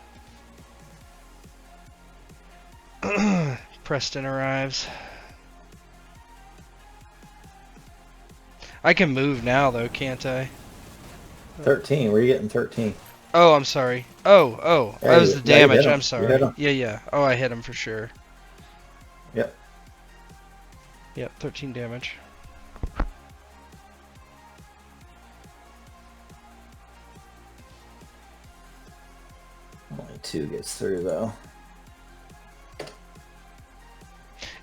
A: Preston arrives. I can move now though, can't I?
B: 13. Where are you getting 13?
A: Oh, I'm sorry. Oh,
B: Yeah,
A: that was the
B: yeah, you hit
A: damage.
B: him.
A: I'm
B: You hit
A: sorry.
B: him.
A: Yeah. Oh, I hit him for sure.
B: Yep.
A: Yep, 13 damage.
B: Only 2 gets through though.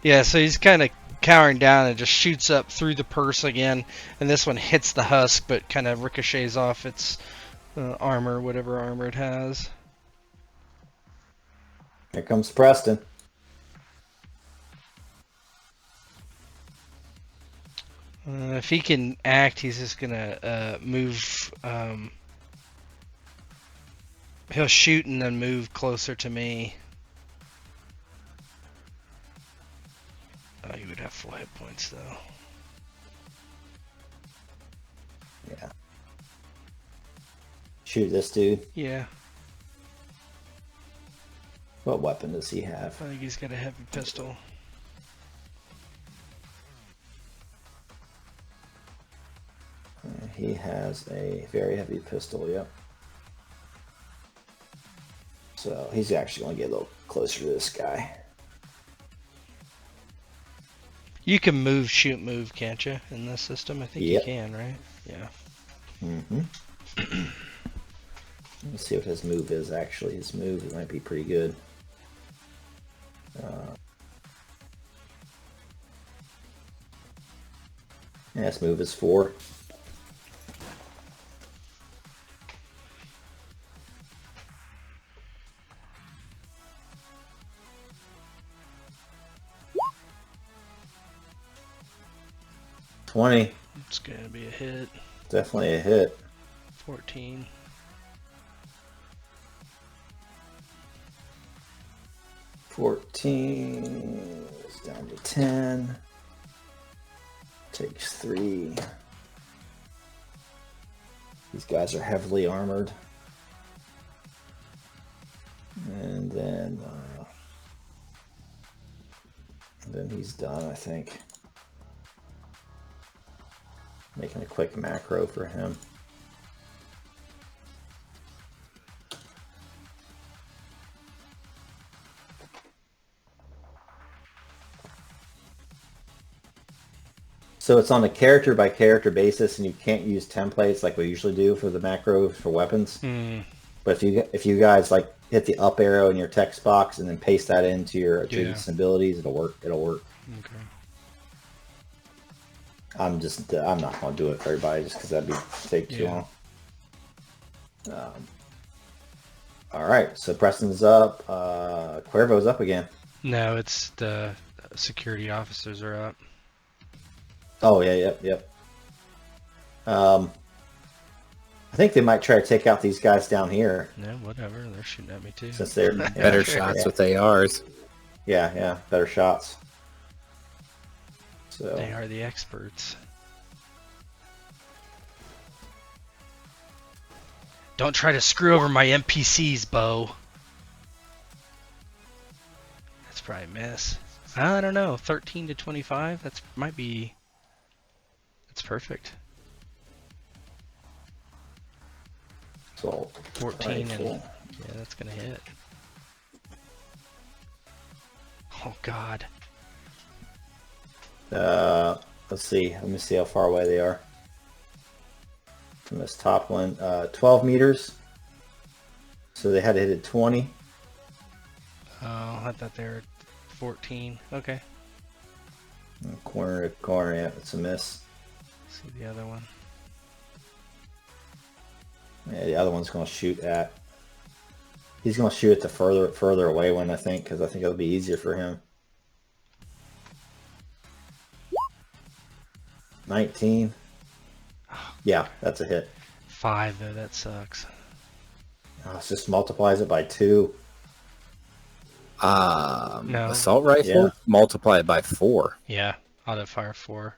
A: Yeah, so he's kind of cowering down and just shoots up through the purse again, and this one hits the husk, but kind of ricochets off its armor, whatever armor it has.
B: Here comes Preston.
A: If he can act, he's just gonna move. He'll shoot and then move closer to me. Oh, he would have full hit points though.
B: Yeah. Shoot this dude.
A: Yeah,
B: What weapon does he have?
A: I think he's got a heavy pistol.
B: He has a very heavy pistol, yep. So he's actually going to get a little closer to this guy.
A: You can move, shoot, move, can't you? In this system, I think
B: Yep.
A: you can, right? Yeah.
B: Mm-hmm. Let's see what his move is, actually. His move might be pretty good. Yeah, his move is 4. $20.
A: It's gonna be a hit.
B: Definitely a hit.
A: 14.
B: 14 is down to 10. Takes 3. These guys are heavily armored. And then he's done, I think. Making a quick macro for him. So it's on a character by character basis, and you can't use templates like we usually do for the macro for weapons. But if you guys like hit the up arrow in your text box and then paste that into your achievements and abilities, it'll work. It'll work.
A: Okay.
B: I'm not going to do it for everybody just because that'd take too long. All right, so Preston's up. Cuervo's up again.
A: No, it's the security officers are up.
B: Oh yeah, yep. I think they might try to take out these guys down here.
A: No, whatever. They're shooting at me too.
B: Since they're
C: Better shots with ARs.
B: Yeah, better shots. So
A: They are the experts. Don't try to screw over my NPCs, Bo. That's probably a miss. I don't know. 13 to 25? That's perfect.
B: so
A: 14
B: rifle.
A: and yeah, that's gonna hit. Oh God.
B: Let's see. Let me see how far away they are from this top one. 12 meters. So they had to hit it 20.
A: Oh, I had that there at 14. Okay.
B: Corner to corner, yeah, it's a miss.
A: See the other one.
B: Yeah, the other one's going to shoot at. He's going to shoot at the further away one, I think, because I think it'll be easier for him. 19. Yeah, that's a hit.
A: 5 though. That sucks.
B: Oh, it just multiplies it by 2.
A: No.
C: Assault rifle?
B: Yeah.
C: Multiply it by 4.
A: Yeah. Auto fire 4.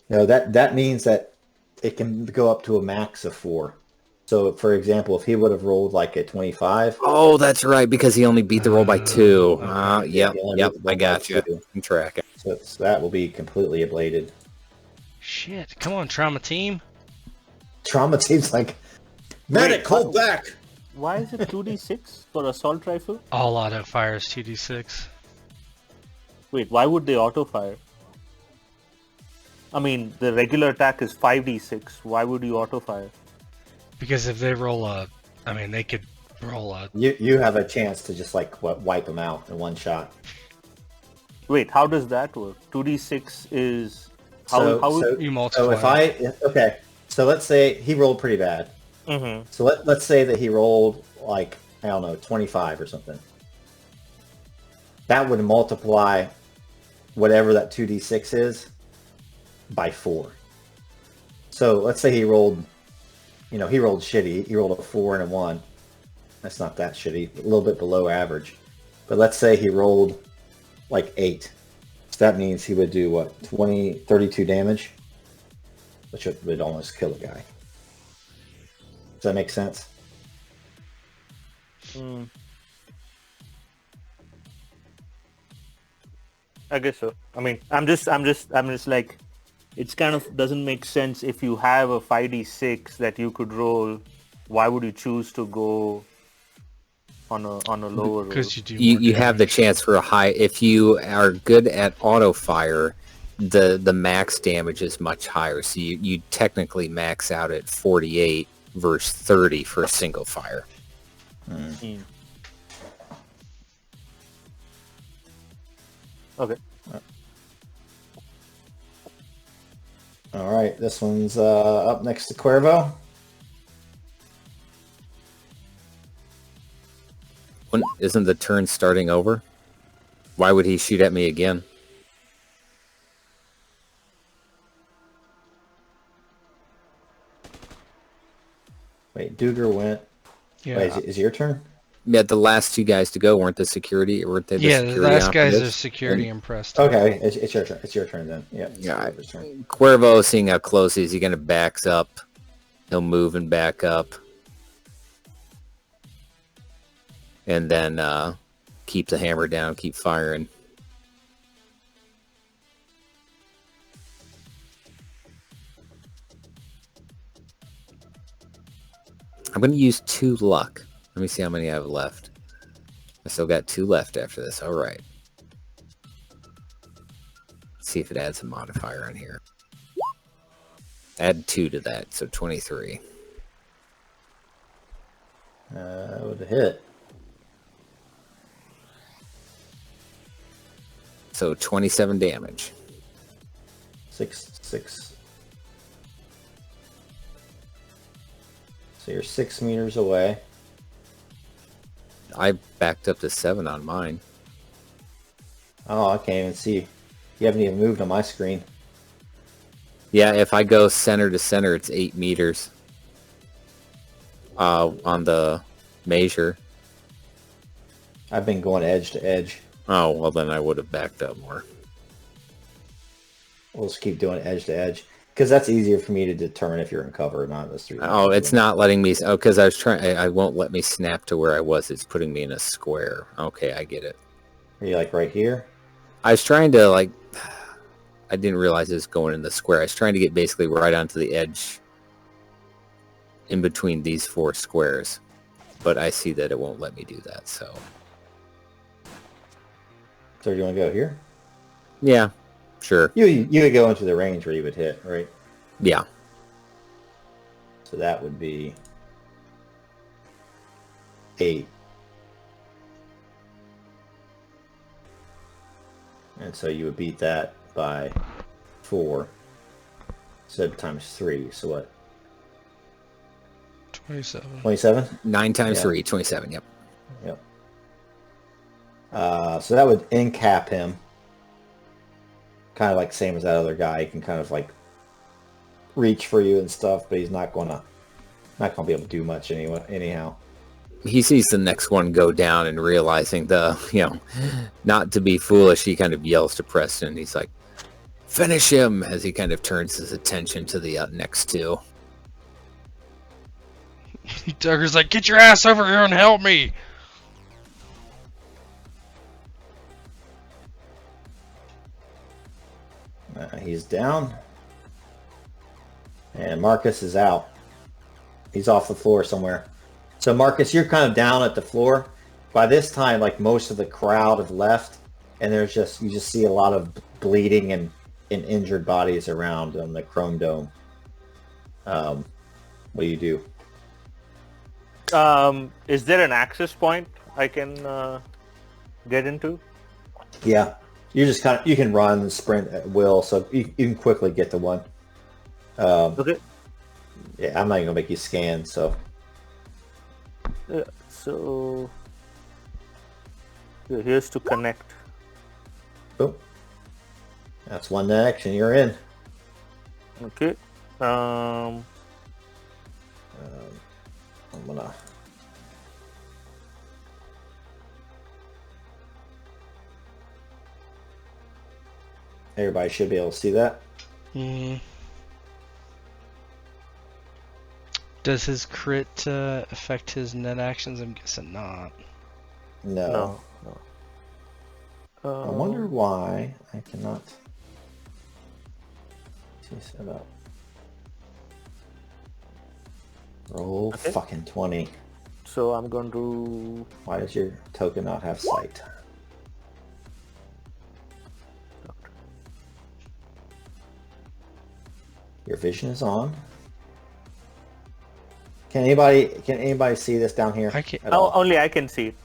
B: No, that means that it can go up to a max of 4. So, for example, if he would have rolled like a 25,
C: Oh, that's right, because he only beat the roll by 2.
A: Okay.
C: Yep,
B: he only
C: yep,
B: beat the
C: I
B: roll
C: got
B: by
C: you.
B: 2.
C: I'm tracking.
B: So that will be completely ablated.
A: Shit. Come on, trauma team.
B: Trauma team's like, medic, hold back.
D: Why is it 2d6 for assault rifle?
A: All auto fire is 2d6.
D: Wait, why would they auto fire? I mean, the regular attack is 5d6. Why would you auto fire?
A: Because if they roll they could roll a.
B: You have a chance to just like wipe them out in one shot.
D: Wait, how does that work? 2d6 is
A: You multiply.
B: So okay, so let's say he rolled pretty bad.
D: Mm-hmm.
B: So let's say that he rolled like, I don't know, 25 or something. That would multiply whatever that 2d6 is by 4. So let's say he rolled shitty. He rolled a 4 and a 1. That's not that shitty. A little bit below average. But let's say he rolled like 8. So that means he would do what, 32 damage? Which would almost kill a guy. Does that make sense?
D: I guess so. I mean, I'm just like, it's kind of doesn't make sense if you have a 5d6 that you could roll. Why would you choose to go on a lower roll?
A: Because
C: You have the chance for a high. If you are good at auto fire, the max damage is much higher. So you technically max out at 48 versus 30 for a single fire.
D: Okay.
B: All right, this one's up next to Cuervo.
C: Isn't the turn starting over? Why would he shoot at me again?
B: Wait, Duger went.
A: Yeah.
B: Wait, is it your turn?
C: Yeah, the last 2 guys to go weren't the security. Weren't they the
A: Yeah, the
C: security
A: last guys are
C: operatives?
A: security impressed.
B: Okay, it's your turn. It's your turn then. Yeah.
C: Yeah.
B: Cuervo's turn.
C: Cuervo, seeing how close he is, he kind of backs up. He'll move and back up. And then keep the hammer down, keep firing. I'm going to use 2 luck. Let me see how many I have left. I still got 2 left after this. All right. Let's see if it adds a modifier on here. Add 2 to that, so 23.
B: With a hit.
C: So 27 damage.
B: 6. So you're 6 meters away.
C: I backed up to 7 on mine.
B: Oh, I can't even see. You haven't even moved on my screen.
C: Yeah, if I go center to center, it's 8 meters. On the measure.
B: I've been going edge to edge.
C: Oh, well then I would have backed up more.
B: We'll just keep doing edge to edge. Because that's easier for me to determine if you're in cover or not. Those 3.
C: Oh, it's not letting me... Oh, because I was trying... I won't let me snap to where I was. It's putting me in a square. Okay, I get it.
B: Are you like right here?
C: I was trying to, like... I didn't realize it was going in the square. I was trying to get basically right onto the edge in between these 4 squares. But I see that it won't let me do that, so...
B: So do you want to go here?
C: Yeah, sure.
B: You would go into the range where you would hit, right?
C: Yeah.
B: So that would be 8. And so you would beat that by 4. So times 3. So what?
A: 27.
B: 27?
C: 9 times
B: Yeah.
C: 3, 27, yep.
B: Yep. So that would end cap him. Kind of like same as that other guy. He can kind of like reach for you and stuff, but he's not gonna be able to do much anyhow.
C: He sees the next one go down and realizing not to be foolish, he kind of yells to Preston. He's like, finish him, as he kind of turns his attention to the next two.
A: Tugger's like, get your ass over here and help me.
B: He's down. And Marcus is out. He's off the floor somewhere. So Marcus, you're kind of down at the floor. By this time, like most of the crowd have left, and you just see a lot of bleeding and injured bodies around on the Chrome Dome. What do you do?
D: Is there an access point I can get into?
B: Yeah, you can run and sprint at will, so you can quickly get to one.
D: Okay.
B: Yeah, I'm not even gonna make you scan. So
D: here's to connect.
B: boom. That's one action. You're in.
D: Okay.
B: I'm gonna. Everybody should be able to see that.
A: Does his crit affect his net actions? I'm guessing not.
B: No. I wonder why I cannot see set up. Roll
D: Okay.
B: fucking 20.
D: So I'm going to.
B: Why does your token not have sight? Your vision is on. Can anybody see this down here?
A: I can't.
B: at all?
D: Only I can see it.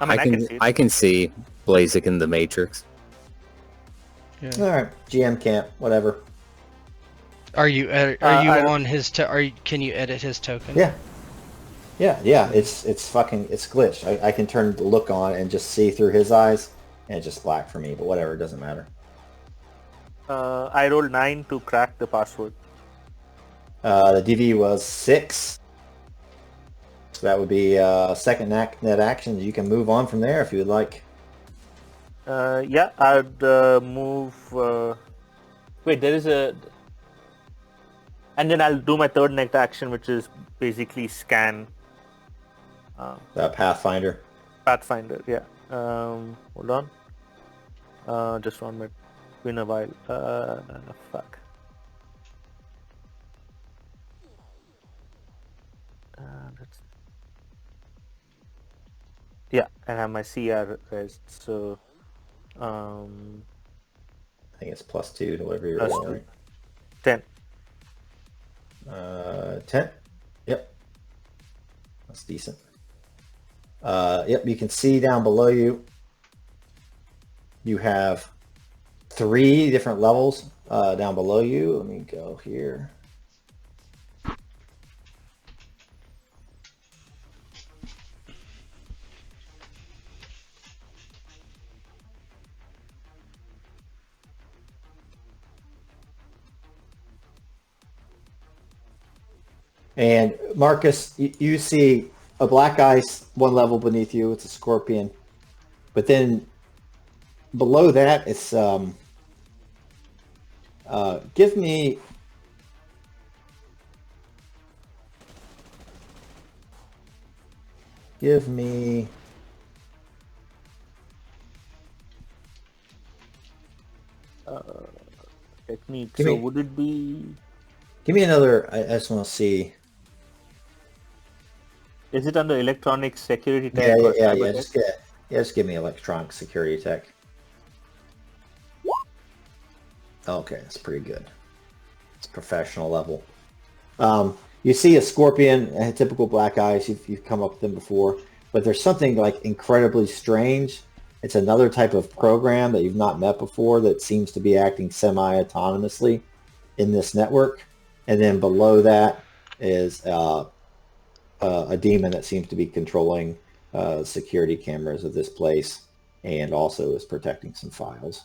D: I can see it.
C: I can see Blazik in the Matrix.
A: Yeah.
B: All right, GM can't. Whatever.
A: Are you on his? Can you edit his token?
B: Yeah. It's glitched. I can turn the look on and just see through his eyes, and it's just black for me. But whatever, it doesn't matter.
D: I rolled 9 to crack the password.
B: The DV was 6. So that would be second net actions. You can move on from there if you would like.
D: Yeah, I'd move. Wait, there is a. And then I'll do my third net action, which is basically scan.
B: Pathfinder.
D: Pathfinder, yeah. Hold on. Just 1 minute. Been a while. Fuck. That's... Yeah, and I have my CR rest, so
B: I think it's +2 to whatever you're
D: plus
B: rolling.
D: 10.
B: 10. Yep. That's decent. Yep, you can see down below you. You have 3 different levels down below you. Let me go here. And Marcus, you see a black ice 1 level beneath you. It's a scorpion. But then below that, it's give me
D: Technique.
B: Give
D: So
B: me-
D: would it be?
B: another. I just want to see.
D: Is it under electronic security
B: Yeah,
D: tech or
B: yeah.
D: cyber tech?
B: Just give me electronic security tech. Okay, that's pretty good. It's professional level. You see a scorpion, a typical black eyes. You've come up with them before, but there's something like incredibly strange. It's another type of program that you've not met before that seems to be acting semi-autonomously in this network. And then below that is a demon that seems to be controlling security cameras of this place, and also is protecting some files.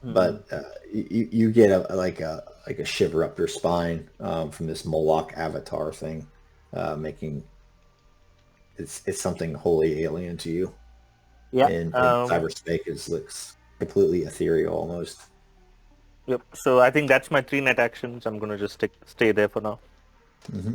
B: But you get a shiver up your spine from this Moloch avatar thing, making it's something wholly alien to you.
D: Yeah.
B: And cyberspace looks completely ethereal almost.
D: Yep. So I think that's my 3 net actions. I'm gonna just stay there for now.
B: Mm-hmm.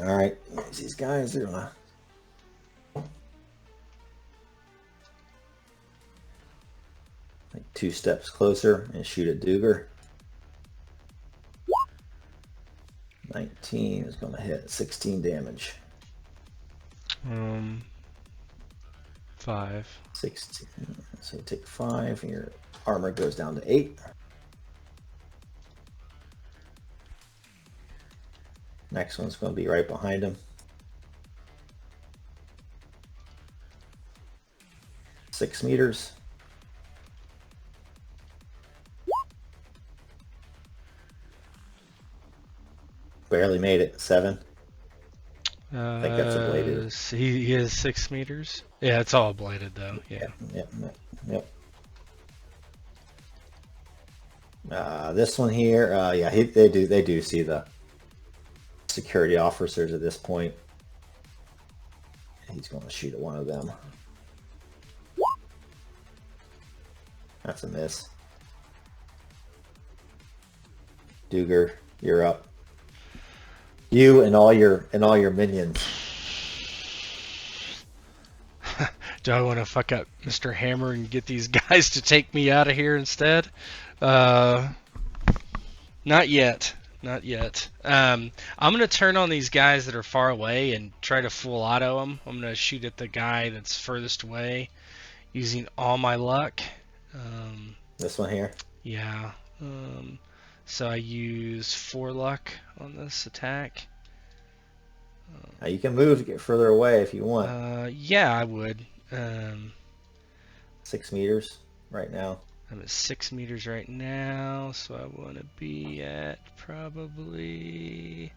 B: All right, these guys are gonna like 2 steps closer and shoot at Duger. 19 is gonna hit 16 damage.
A: 5.
B: 16. So take 5, and your armor goes down to 8. Next one's going to be right behind him. 6 meters. Barely made it. 7. I think that's a bladed.
A: He is 6 meters. Yeah, it's all bladed though. Yeah.
B: Yep. This one here, yeah, they do see the security officers at this point. He's going to shoot at one of them. That's a miss. Duger, you're up. You and all your minions.
A: Do I want to fuck up Mr. Hammer and get these guys to take me out of here instead? Not yet. Not yet. I'm going to turn on these guys that are far away and try to full auto them. I'm going to shoot at the guy that's furthest away using all my luck.
B: This one here?
A: Yeah. So I use 4 luck on this attack.
B: You can move to get further away if you want.
A: Yeah, I would.
B: 6 meters right now.
A: I'm at 6 meters right now, so I want to be at probably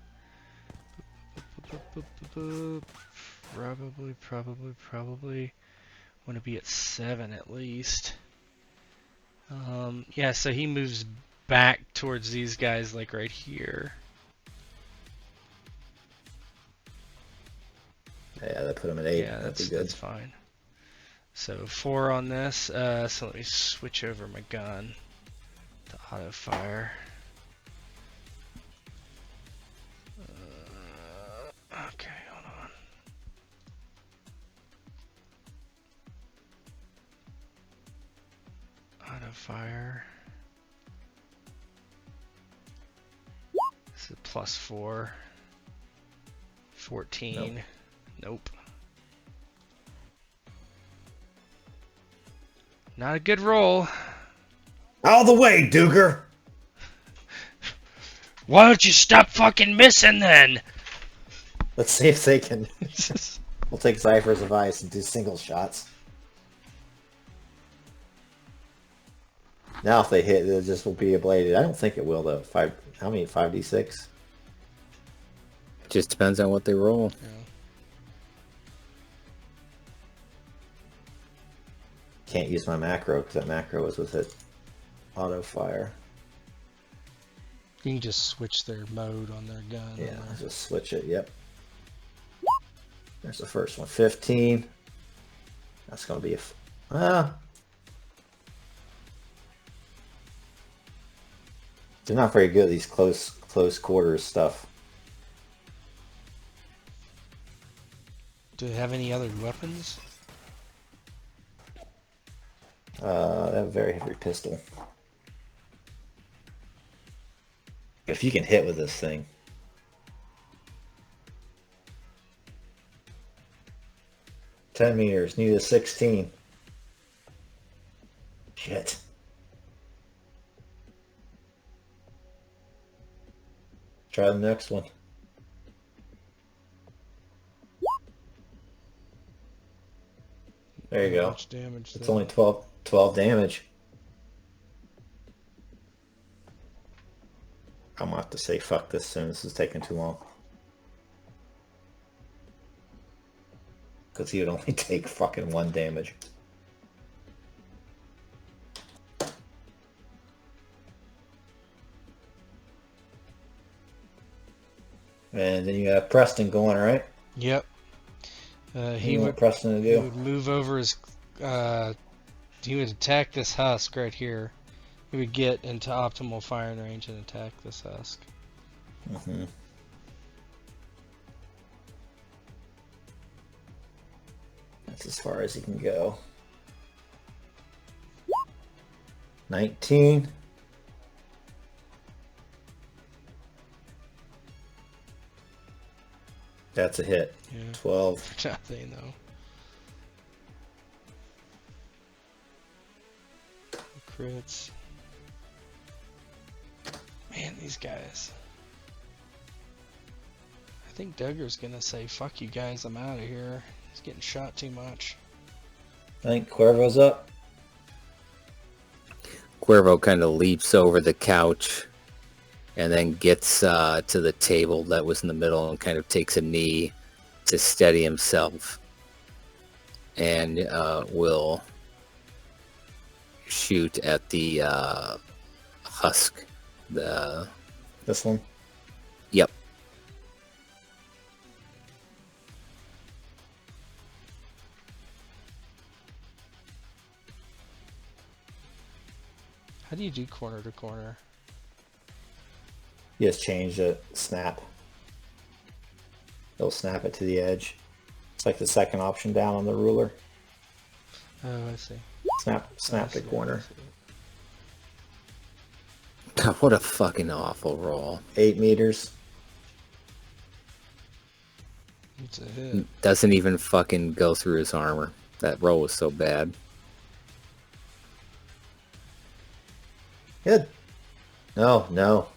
A: want to be at 7 at least. Yeah, so he moves back towards these guys like right here.
B: Yeah, that put him at 8.
A: Yeah,
B: that's
A: that's fine. So 4 on this. So let me switch over my gun to auto fire. Okay, hold on. Auto fire. This is +4. 14. Nope. Not a good roll.
B: Out of the way, Duger!
A: Why don't you stop fucking missing then?
B: Let's see if they can. We'll take Cypher's advice and do single shots. Now if they hit, it just will be ablated. I don't think it will though. How many? 5d6?
C: It just depends on what they roll.
A: Yeah.
B: Can't use my macro because that macro was with it. Auto fire.
A: You can just switch their mode on their gun.
B: Yeah, just switch it. Yep. There's the first one. 15. That's going to be they're not very good at these close quarters stuff.
A: Do they have any other weapons?
B: They have a very heavy pistol. If you can hit with this thing. $10 meters. Need a 16. Shit. Try the next one. There you go.
A: Much damage
B: It's
A: there.
B: only 12 damage. I'm gonna have to say fuck this soon. This is taking too long. Because he would only take fucking 1 damage. And then you have Preston going, right?
A: Yep. He
B: What
A: would
B: Preston to
A: he
B: do?
A: would move over his. He would attack this husk right here. He would get into optimal firing range and attack this husk.
B: Mm-hmm. That's as far as he can go. 19. That's a hit.
A: Yeah.
B: 12.
A: Nothing though. Crits. Man, these guys. I think Duggar's gonna say, "Fuck you guys, I'm out of here." He's getting shot too much.
B: I think Cuervo's up.
C: Cuervo kind of leaps over the couch and then gets to the table that was in the middle and kind of takes a knee to steady himself, and will shoot at the husk.
B: This one.
C: Yep.
A: How do you do corner to corner?
B: You just change the snap. It'll snap it to the edge. It's like the second option down on the ruler.
A: Oh, I see.
B: Snap
A: I
B: to
A: see,
B: corner.
A: I see.
C: God, what a fucking awful roll.
B: 8 meters.
A: It's a hit.
C: Doesn't even fucking go through his armor. That roll was so bad.
B: Good. No.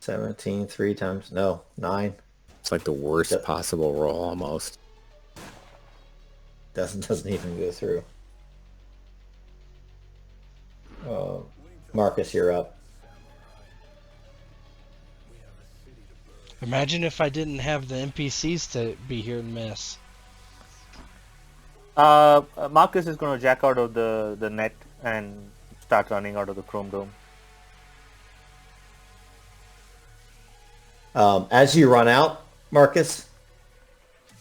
B: 17, 3 times. No, 9.
C: It's like the worst possible roll almost.
B: Doesn't even go through. Marcus, you're up.
A: Imagine if I didn't have the NPCs to be here and miss.
D: Marcus is going to jack out of the net and start running out of the Chrome Dome.
B: As you run out, Marcus,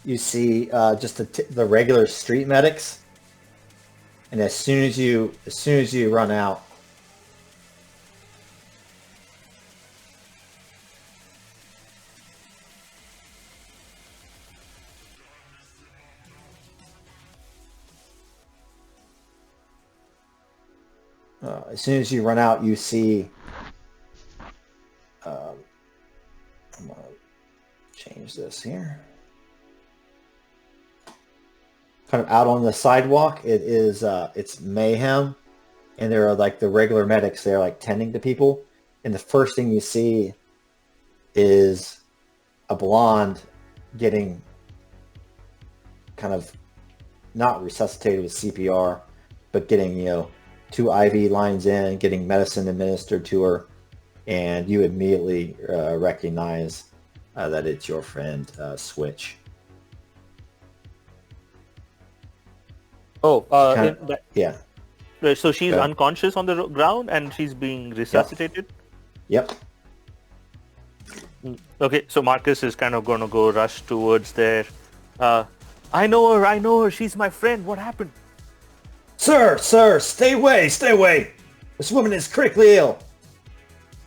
B: you see just the regular street medics, and as soon as you run out, you see. I'm gonna change this here. Kind of out on the sidewalk, it is it's mayhem, and there are like the regular medics there, like tending to people, and the first thing you see is a blonde getting kind of not resuscitated with CPR, but getting 2 IV lines in, getting medicine administered to her, and you immediately recognize that it's your friend Switch.
D: Oh,
B: Yeah.
D: So she's
B: Yeah.
D: unconscious on the ground and she's being resuscitated?
B: Yep.
D: Okay, so Marcus is kind of going to go rush towards there. I know her, she's my friend. What happened?
B: Sir, stay away. This woman is critically ill.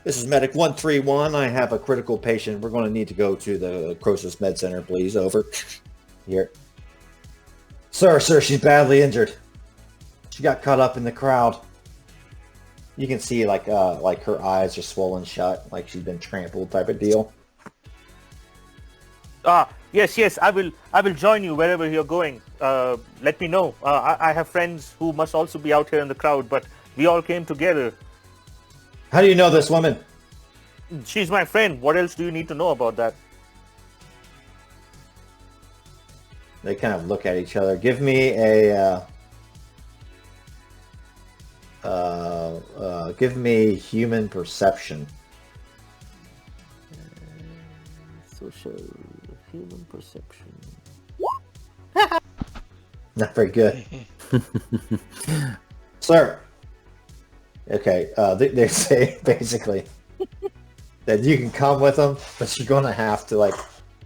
B: This is Medic 131. I have a critical patient. We're going to need to go to the closest med center, please. Over. Here. Sir, she's badly injured. She got caught up in the crowd. You can see like her eyes are swollen shut, like she's been trampled type of deal.
D: Yes, I will join you wherever you're going. Let me know. I have friends who must also be out here in the crowd, but we all came together.
B: How do you know this woman?
D: She's my friend. What else do you need to know about that?
B: They kind of look at each other. Give me a give me human perception.
D: Social human perception.
B: Not very good. Sir. Okay, they say basically that you can come with them, but you're going to have to like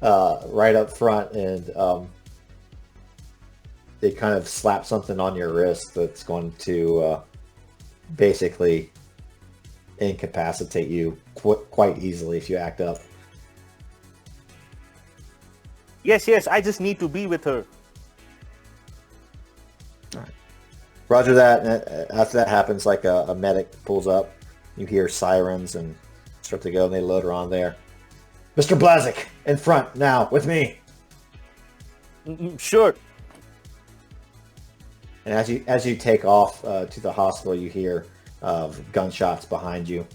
B: right up front and they kind of slap something on your wrist that's going to basically incapacitate you quite easily if you act up.
D: Yes, I just need to be with her.
B: Roger that. And after that happens, like a medic pulls up. You hear sirens and start to go, and they load her on there. Mr. Blazik, in front now with me.
D: Sure.
B: And as you take off to the hospital, you hear gunshots behind you.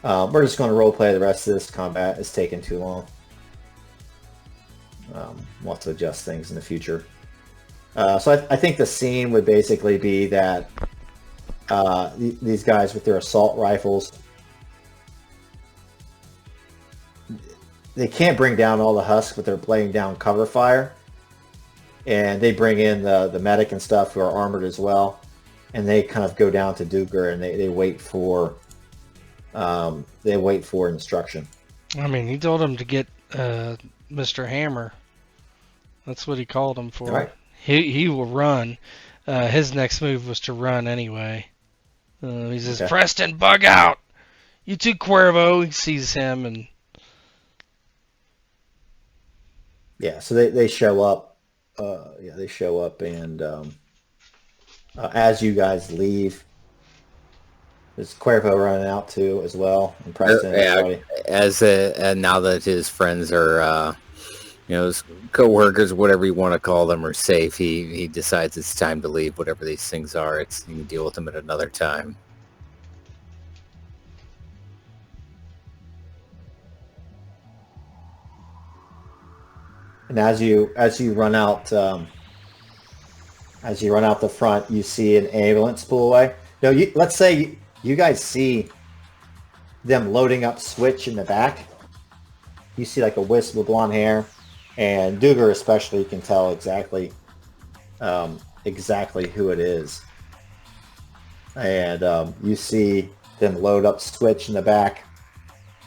B: We're just going to roleplay the rest of this combat. It's taking too long. We'll have to adjust things in the future. So I think the scene would basically be that these guys with their assault rifles, they can't bring down all the husks, but they're laying down cover fire. And they bring in the medic and stuff who are armored as well. And they kind of go down to Duger and they wait for instruction.
A: I mean, he told him to get Mr. Hammer. That's what he called him for.
B: Right.
A: He will run. His next move was to run anyway. He says,
B: Okay.
A: Preston, bug out! You too, Cuervo. He sees him and...
B: Yeah, so they show up. They show up, and as you guys leave, there's Cuervo running out too as well, and Preston. And everybody.
C: And now that his friends are, his co-workers, whatever you want to call them, are safe, he decides it's time to leave. Whatever these things are, you can deal with them at another time.
B: And as you run out the front, you see an ambulance pull away. No, let's say you guys see them loading up Switch in the back. You see like a wisp of blonde hair, and Duger especially can tell exactly who it is. And you see them load up Switch in the back.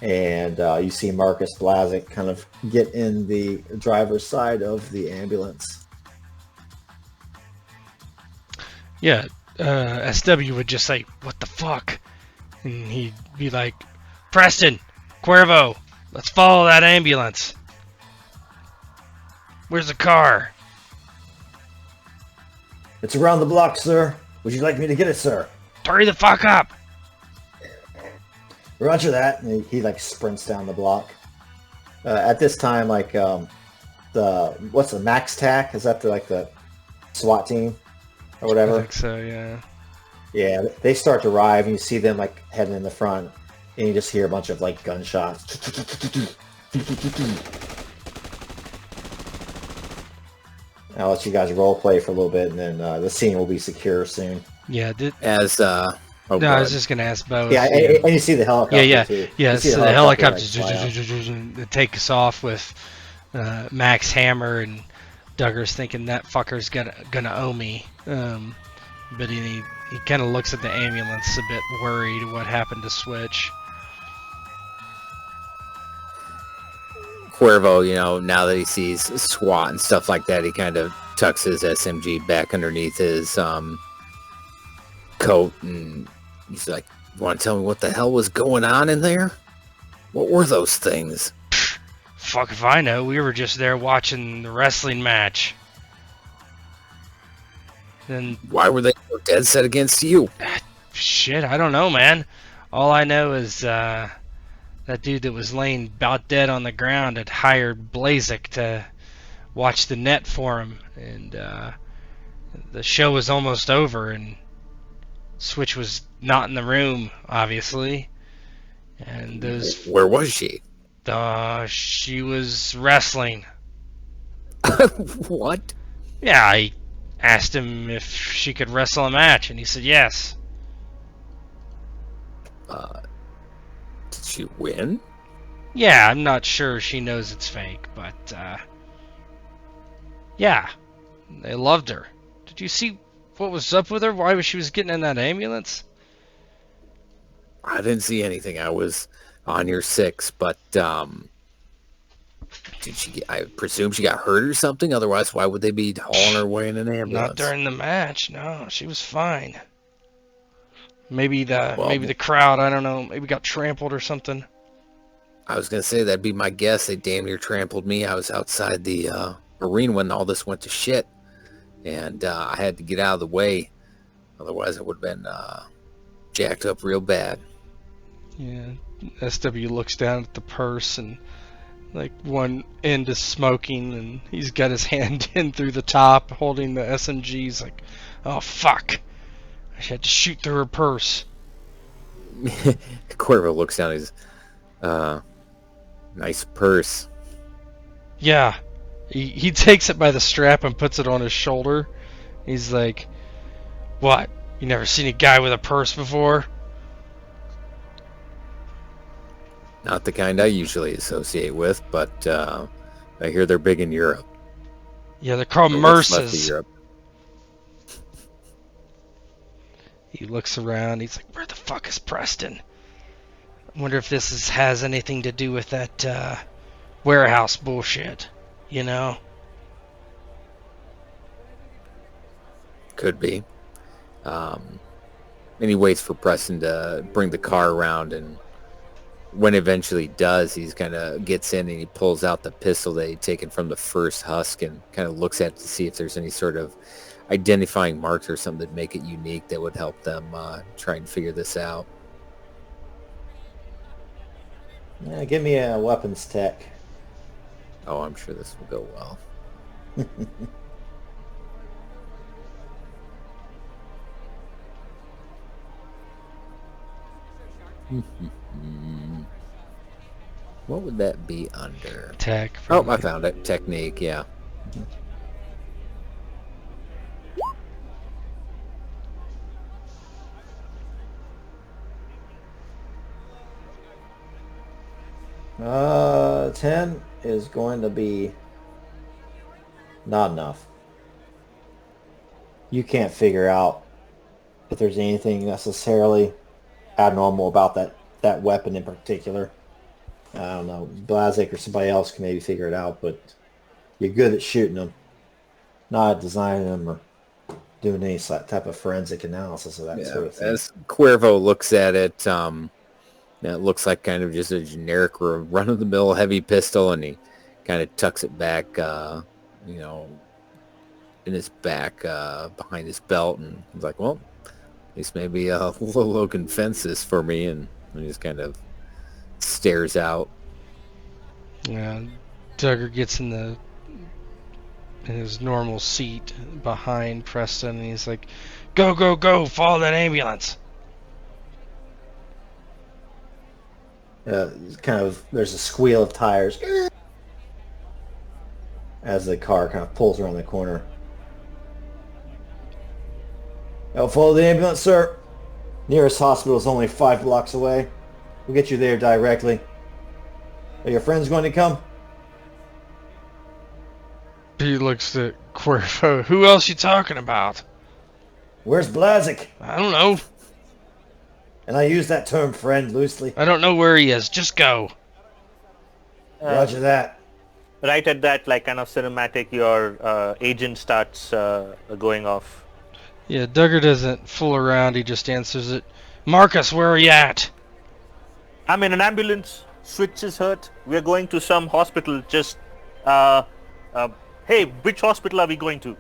B: And you see Marcus Blazik kind of get in the driver's side of the ambulance.
A: Yeah, SW would just say, what the fuck? And he'd be like, Preston, Cuervo, let's follow that ambulance. Where's the car?
B: It's around the block, sir. Would you like me to get it, sir?
A: Hurry the fuck up!
B: Roger that. And he like sprints down the block. At this time, like what's the Max TAC? Is that the SWAT team or whatever?
A: I think so, yeah.
B: Yeah, they start to arrive, and you see them like heading in the front, and you just hear a bunch of like gunshots. I'll let you guys role play for a little bit, and then the scene will be secure soon.
A: Yeah,
C: I
A: I was just gonna ask Bo.
B: Yeah, and you see the helicopter too.
A: Yeah.
B: You see
A: So the helicopter
B: like,
A: takes off with Max Hammer, and Duggar's thinking that fucker's gonna owe me. But he kind of looks at the ambulance a bit worried what happened to Switch.
C: Cuervo, now that he sees SWAT and stuff like that, he kind of tucks his SMG back underneath his coat, and he's like, "You want to tell me what the hell was going on in there? What were those things?"
A: Fuck if I know. We were just there watching the wrestling match. And
C: Why were they so dead set against you?
A: shit, I don't know, man. All I know is that dude that was laying about dead on the ground had hired Blazek to watch the net for him, and the show was almost over, and Switch was not in the room, obviously. And
C: Where was she?
A: she was wrestling.
C: What?
A: Yeah, I asked him if she could wrestle a match, and he said yes.
C: Did she win?
A: Yeah, I'm not sure she knows it's fake, but yeah, they loved her. Did you see what was up with her? Why she was getting in that ambulance?
C: I didn't see anything. I was on your 6, but did she get, I presume she got hurt or something? Otherwise, why would they be hauling her away in an ambulance?
A: Not during the match. No, she was fine. Maybe
C: Well,
A: the crowd, I don't know, maybe got trampled or something.
C: I was going to say that'd be my guess. They damn near trampled me. I was outside the arena when all this went to shit, and I had to get out of the way. Otherwise, it would have been jacked up real bad.
A: Yeah, SW looks down at the purse, and like one end is smoking, and he's got his hand in through the top holding the SMG. He's like, oh fuck, I had to shoot through her purse.
C: Cuervo looks down. He's nice purse.
A: Yeah, he takes it by the strap and puts it on his shoulder. He's like, what, you never seen a guy with a purse before?
C: Not the kind I usually associate with, but I hear they're big in Europe.
A: Yeah, they're called
C: Or what's left of
A: Merces.
C: Europe.
A: He looks around. He's like, where the fuck is Preston? I wonder if this has anything to do with that warehouse bullshit, you know?
C: Could be. And he waits for Preston to bring the car around, and when eventually does, he's kind of gets in and he pulls out the pistol that he'd taken from the first husk and kind of looks at it to see if there's any sort of identifying marks or something that make it unique that would help them try and figure this out.
B: Yeah, give me a weapons tech.
C: Oh, I'm sure this will go well. What would that be under?
A: Tech.
C: Oh, I found it. Technique, yeah.
B: Uh, 10 is going to be not enough. You can't figure out if there's anything necessarily abnormal about that weapon in particular. I don't know. Blazek or somebody else can maybe figure it out, but you're good at shooting them, not at designing them or doing any type of forensic analysis of that sort of thing.
C: As Cuervo looks at it, it looks like kind of just a generic run-of-the-mill heavy pistol, and he kind of tucks it back, in his back behind his belt, and he's like, well, at least maybe Lolo can fence this for me, and he just kind of stares out.
A: Yeah, Duggar gets in his normal seat behind Preston, and he's like, go, go, go, follow that ambulance.
B: There's a squeal of tires as the car kind of pulls around the corner. I'll follow the ambulance, sir. Nearest hospital is only 5 blocks away. We'll get you there directly. Are your friends going to come?
A: He looks at Cuervo. Who else you talking about?
B: Where's Blazek?
A: I don't know.
B: And I use that term friend loosely.
A: I don't know where he is. Just go.
B: Roger that.
D: Right at that, like, kind of cinematic, your agent starts going off.
A: Yeah, Duggar doesn't fool around. He just answers it. Marcus, where are you at?
D: I'm in an ambulance. Switch is hurt. We're going to some hospital. Just, hey, which hospital are we going to?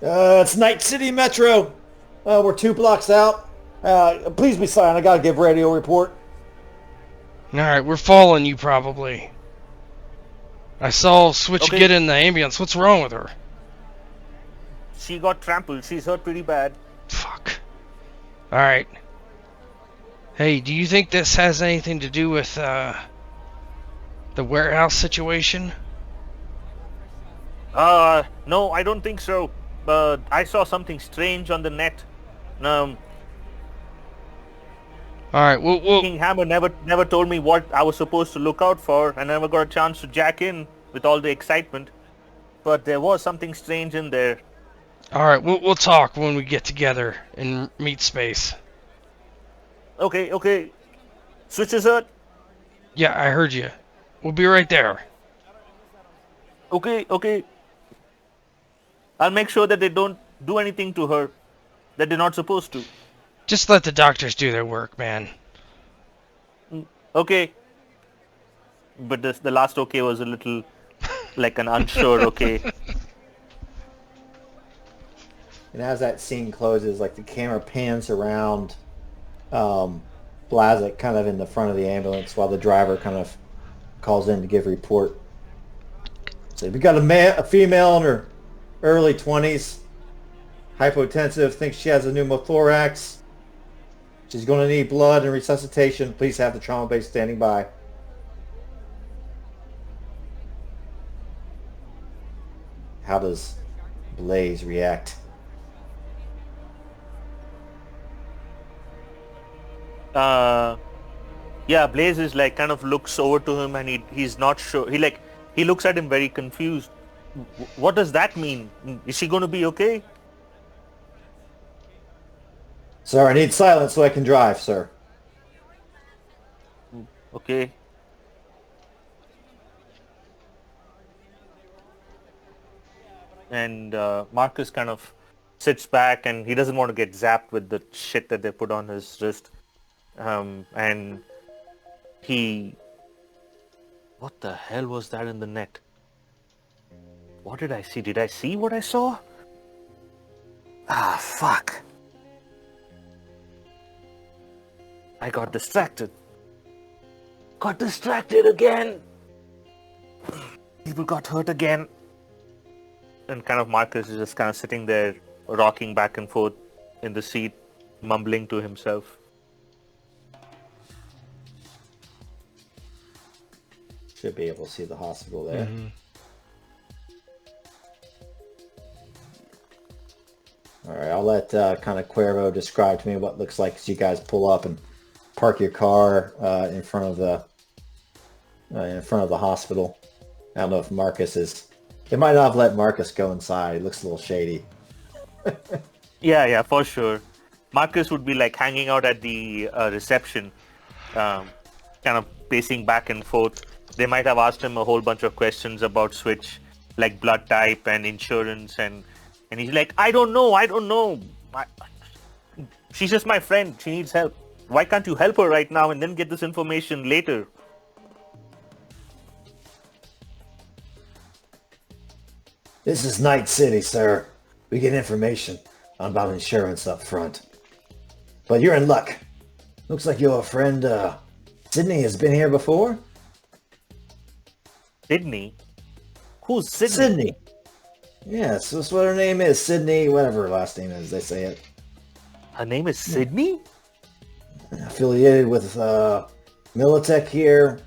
B: It's Night City Metro. We're 2 blocks out. Please be silent. I gotta give radio report.
A: Alright, we're following you probably. I saw Switch
D: Okay.
A: get in the ambulance. What's wrong with her?
D: She got trampled. She's hurt pretty bad.
A: Fuck. Alright. Hey, do you think this has anything to do with, the warehouse situation?
D: No, I don't think so. I saw something strange on the net.
A: Alright, well,
D: King Hammer never told me what I was supposed to look out for, and I never got a chance to jack in with all the excitement. But there was something strange in there.
A: alright, we'll talk when we get together in meet space.
D: Okay. Switch is hurt.
A: Yeah, I heard you. We'll be right there.
D: Okay. I'll make sure that they don't do anything to her that they're not supposed to.
A: Just let the doctors do their work, man.
D: Okay. But the last okay was a little like an unsure okay.
B: And as that scene closes, like the camera pans around Blazek kind of in the front of the ambulance while the driver kind of calls in to give a report. So we got a female in her early 20s, hypotensive, thinks she has a pneumothorax. She's going to need blood and resuscitation. Please have the trauma base standing by. How does Blaze react?
D: Yeah, Blaze is like kind of looks over to him and he's not sure. He looks at him very confused. What does that mean? Is she going to be okay?
B: Sir, I need silence so I can drive, sir.
D: Okay. And Marcus kind of sits back and he doesn't want to get zapped with the shit that they put on his wrist. And he... What the hell was that in the net? What did I see? Did I see what I saw? Ah, fuck. I got distracted. Got distracted again. People got hurt again. And kind of Marcus is just kind of sitting there, rocking back and forth in the seat, mumbling to himself.
B: Should be able to see the hospital there.
A: Mm-hmm.
B: All right, I'll let kind of Cuervo describe to me what it looks like as you guys pull up and park your car in front of the hospital. I don't know if Marcus is. They might not have let Marcus go inside. He looks a little shady.
D: Yeah, for sure. Marcus would be like hanging out at the reception, kind of pacing back and forth. They might have asked him a whole bunch of questions about Switch, like blood type and insurance, and he's like, I don't know. She's just my friend. She needs help. Why can't you help her right now and then get this information later?
B: This is Night City, sir. We get information about insurance up front. But you're in luck. Looks like your friend Sydney has been here before.
D: Sydney? Who's Sydney?
B: Sydney. Yes, that's what her name is. Sydney, whatever her last name is, they say it.
D: Her name is Sydney?
B: Affiliated with Militech here,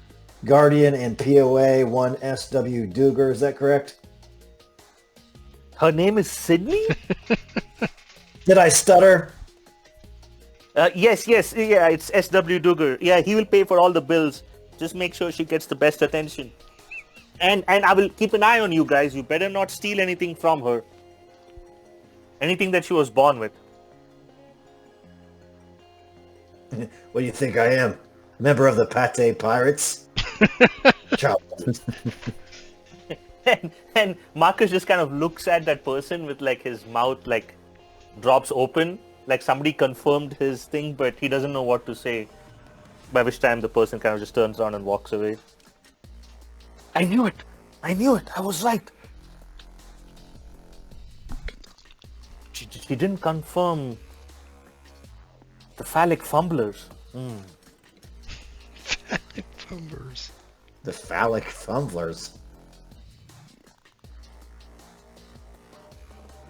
B: Guardian and POA 1 SW Duger, is that correct?
D: Her name is Sydney?
B: Did I stutter?
D: Yes, yeah, it's SW Duggar. Yeah, he will pay for all the bills. Just make sure she gets the best attention. And I will keep an eye on you guys. You better not steal anything from her. Anything that she was born with.
B: What do you think I am? A member of the Pate Pirates? Ciao.
D: And Marcus just kind of looks at that person with like his mouth like drops open. Like somebody confirmed his thing, but he doesn't know what to say. By which time the person kind of just turns around and walks away. I knew it. I was right. She didn't confirm the phallic fumblers.
A: Bumbers.
B: The phallic fumblers.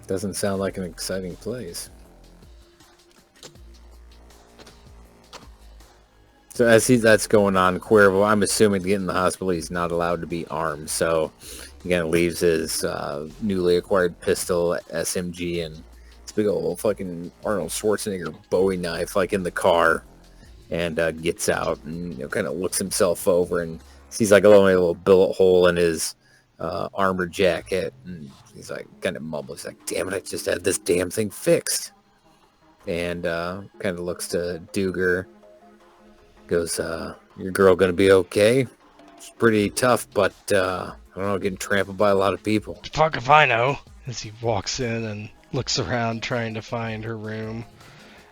C: Doesn't sound like an exciting place. So as that's going on, Cuervo, I'm assuming to get in the hospital, he's not allowed to be armed. So he kind of leaves his newly acquired pistol, SMG, and this big old fucking Arnold Schwarzenegger Bowie knife, like in the car, and gets out and kind of looks himself over and sees like a little bullet hole in his armor jacket, and he's like kind of mumbles, like, "Damn it, I just had this damn thing fixed." And kind of looks to Duger. Goes, your girl gonna be okay? It's pretty tough, but I don't know, getting trampled by a lot of people.
A: Fuck if I know. As he walks in and looks around trying to find her room.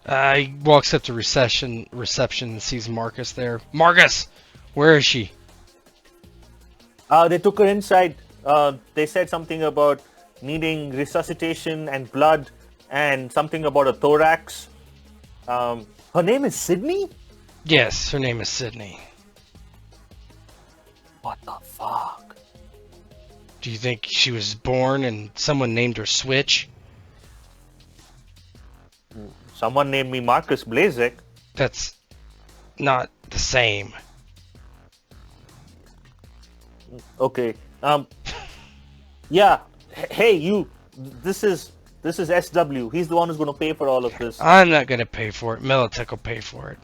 A: He walks up to reception and sees Marcus there. Marcus! Where is she?
D: They took her inside. They said something about needing resuscitation and blood, and something about a thorax. Her name is Sydney?
A: Yes, her name is Sydney.
D: What the fuck?
A: Do you think she was born and someone named her Switch?
D: Someone named me Marcus Blazek.
A: That's not the same.
D: Okay. Yeah. Hey, you. This is SW. He's the one who's going to pay for all of this.
A: I'm not going to pay for it. Moloch will pay for it.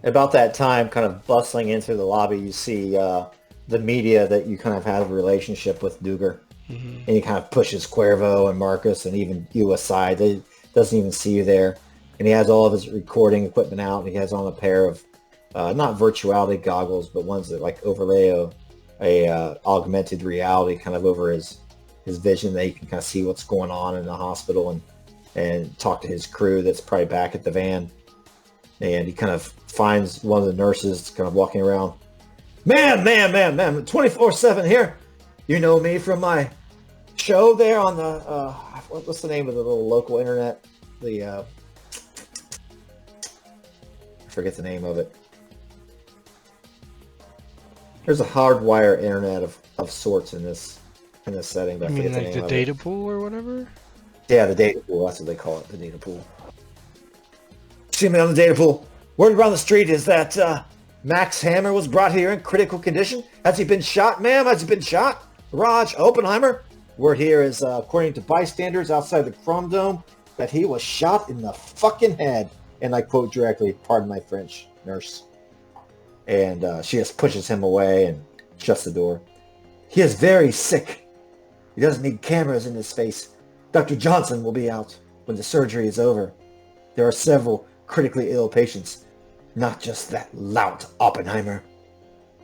B: About that time, kind of bustling into the lobby, you see the media that you kind of have a relationship with Duger. Mm-hmm. And he kind of pushes Cuervo and Marcus and even you aside. He doesn't even see you there. And he has all of his recording equipment out. And he has on a pair of, not virtuality goggles, but ones that like overlay a augmented reality kind of over his vision, that he can kind of see what's going on in the hospital and talk to his crew that's probably back at the van. And he kind of finds one of the nurses kind of walking around. Ma'am, 24/7 here. You know me from my show there on the, what's the name of the little local internet? I forget the name of it. There's a hardwire internet of sorts in this setting. But
A: You
B: I forget
A: mean
B: the
A: like
B: name
A: the
B: of
A: data
B: it.
A: pool or whatever?
B: Yeah, the data pool. That's what they call it, the data pool. See me on the data pool. Word around the street is that Max Hammer was brought here in critical condition. Has he been shot, ma'am? Has he been shot? Raj Oppenheimer? Word here is, according to bystanders outside the Chrome Dome, that he was shot in the fucking head. And I quote directly, pardon my French, nurse. And she just pushes him away and shuts the door. He is very sick. He doesn't need cameras in his face. Dr. Johnson will be out when the surgery is over. There are several critically ill patients, not just that lout Oppenheimer.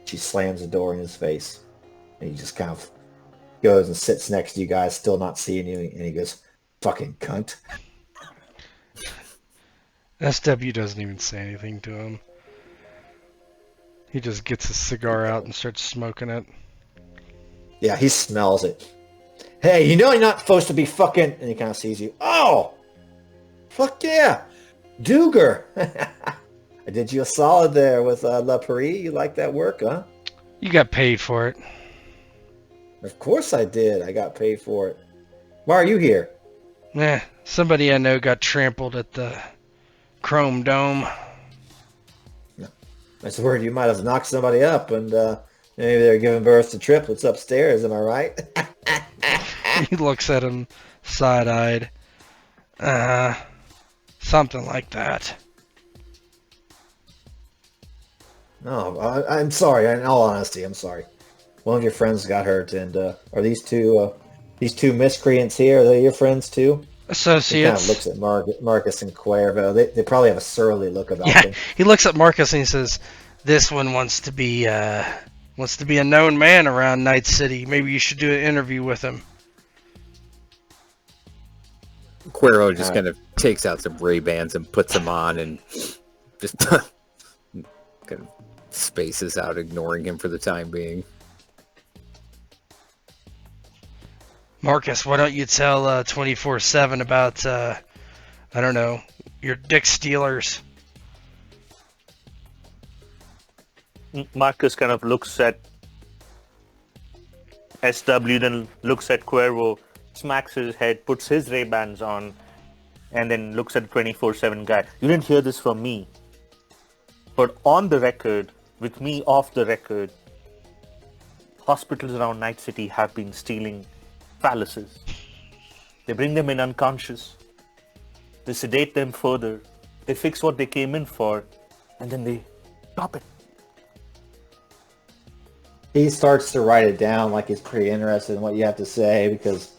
B: She slams the door in his face, and he just kind of goes and sits next to you guys, still not seeing you, and he goes, "Fucking cunt."
A: SW doesn't even say anything to him. He just gets his cigar out and starts smoking it.
B: Yeah, he smells it. Hey, you know you're not supposed to be fucking... And he kind of sees you. Oh! Fuck yeah! Duger! I did you a solid there with La Paris. You like that work, huh?
A: You got paid for it.
B: Of course I did. I got paid for it. Why are you here?
A: Somebody I know got trampled at the Chrome Dome.
B: That's the word. You might have knocked somebody up, and maybe they're giving birth to triplets upstairs. Am I right?
A: He looks at him side-eyed. Something like that.
B: No, I'm sorry. In all honesty, I'm sorry. One of your friends got hurt, and are these two miscreants here? Are they your friends too?
A: Associates.
B: He kind of looks at Marcus and Cuervo. They probably have a surly look about them.
A: He looks at Marcus and he says, "This one wants to be a known man around Night City. Maybe you should do an interview with him."
C: Cuervo just kind of takes out some Ray-Bans and puts them on and just kind of spaces out, ignoring him for the time being.
A: Marcus, why don't you tell 24/7 about I don't know, your dick stealers?
D: Marcus kind of looks at SW, then looks at Cuervo, smacks his head, puts his Ray-Bans on, and then looks at the 24/7 guy. You didn't hear this from me, but on the record, with me off the record, hospitals around Night City have been stealing phalluses. They bring them in unconscious. They sedate them further. They fix what they came in for, and then they drop it.
B: He starts to write it down like he's pretty interested in what you have to say because,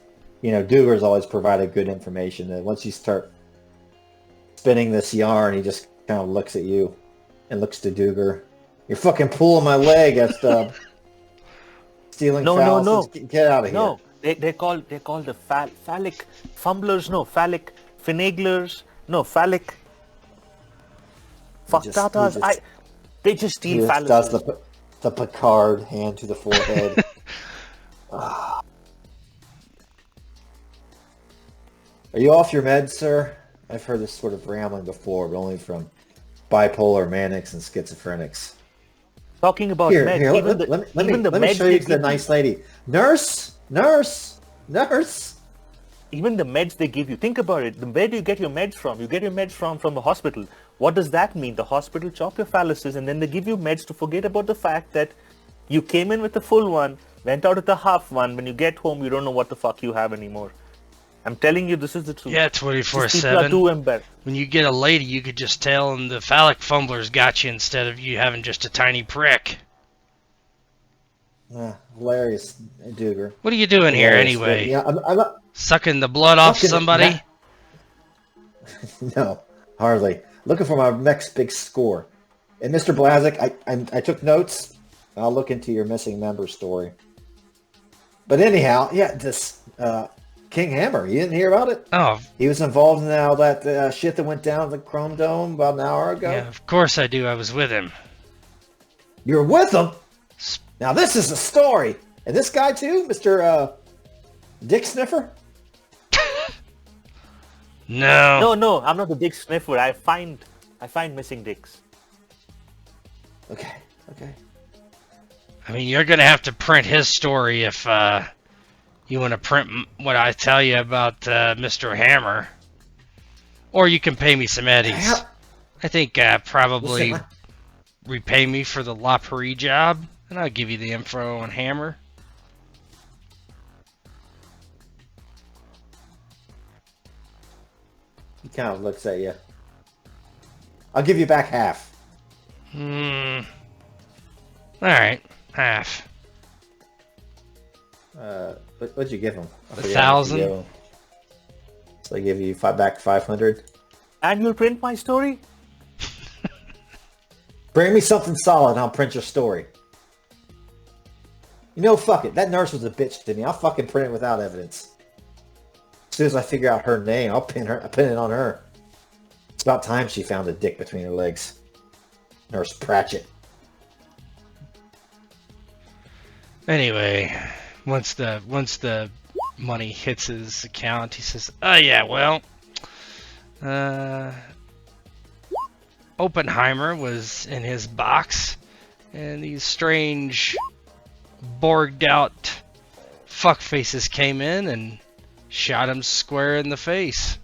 B: Duger's always provided good information. And once you start spinning this yarn, he just kind of looks at you and looks to Duger. You're fucking pulling my leg, S-Dub. Stealing phalluses.
D: No.
B: Get out of here.
D: No, they're called the phallic fumblers. No, phallic finaglers. No, phallic fucktatas. They just steal phalluses.
B: Does the Picard hand to the forehead. Are you off your meds, sir? I've heard this sort of rambling before, but only from bipolar manics and schizophrenics.
D: Talking about
B: Here,
D: meds,
B: let me show you the nice lady. Nurse.
D: Even the meds they give you, think about it. Where do you get your meds from? You get your meds from the hospital. What does that mean? The hospital chop your phalluses and then they give you meds to forget about the fact that you came in with the full one, went out with the half one. When you get home, you don't know what the fuck you have anymore. I'm telling you, this is the truth.
A: Yeah,
D: These people are
A: 24/7.
D: too embarrassed.
A: When you get a lady, you could just tell them the phallic fumblers got you instead of you having just a tiny prick.
B: Hilarious, Duger.
A: What are you doing here
B: Hilarious,
A: anyway?
B: Yeah, I'm not...
A: Sucking the blood off
B: Fucking
A: somebody?
B: No, hardly. Looking for my next big score. And Mr. Blazik, I took notes. I'll look into your missing member story. But anyhow, yeah, this King Hammer, you didn't hear about it?
A: Oh,
B: He was involved in all that shit that went down at the Chrome Dome about an hour ago.
A: yeah, of course I do. I was with him.
B: You were with him? Now this is a story. And this guy too, Mr. Dick Sniffer?
A: No.
D: No, I'm not the dick sniffer. I find missing dicks.
B: Okay.
A: I mean, you're gonna have to print his story if you want to print what I tell you about Mr. Hammer, or you can pay me some eddies. I think probably
B: Listen,
A: repay me for the La Prairie job, and I'll give you the info on Hammer.
B: He kind of looks at you. I'll give you back half.
A: All right, half.
B: What'd you give him? I forget what you
A: 1,000.
B: gave him. So they give you back 500.
D: And you'll print my story?
B: Bring me something solid and I'll print your story. Fuck it. That nurse was a bitch to me. I'll fucking print it without evidence. As soon as I figure out her name, I'll pin it on her. It's about time she found a dick between her legs. Nurse Pratchett.
A: Anyway, once the money hits his account, he says, "Oh yeah, well, Oppenheimer was in his box, and these strange, borged out fuckfaces came in and shot him square in the face."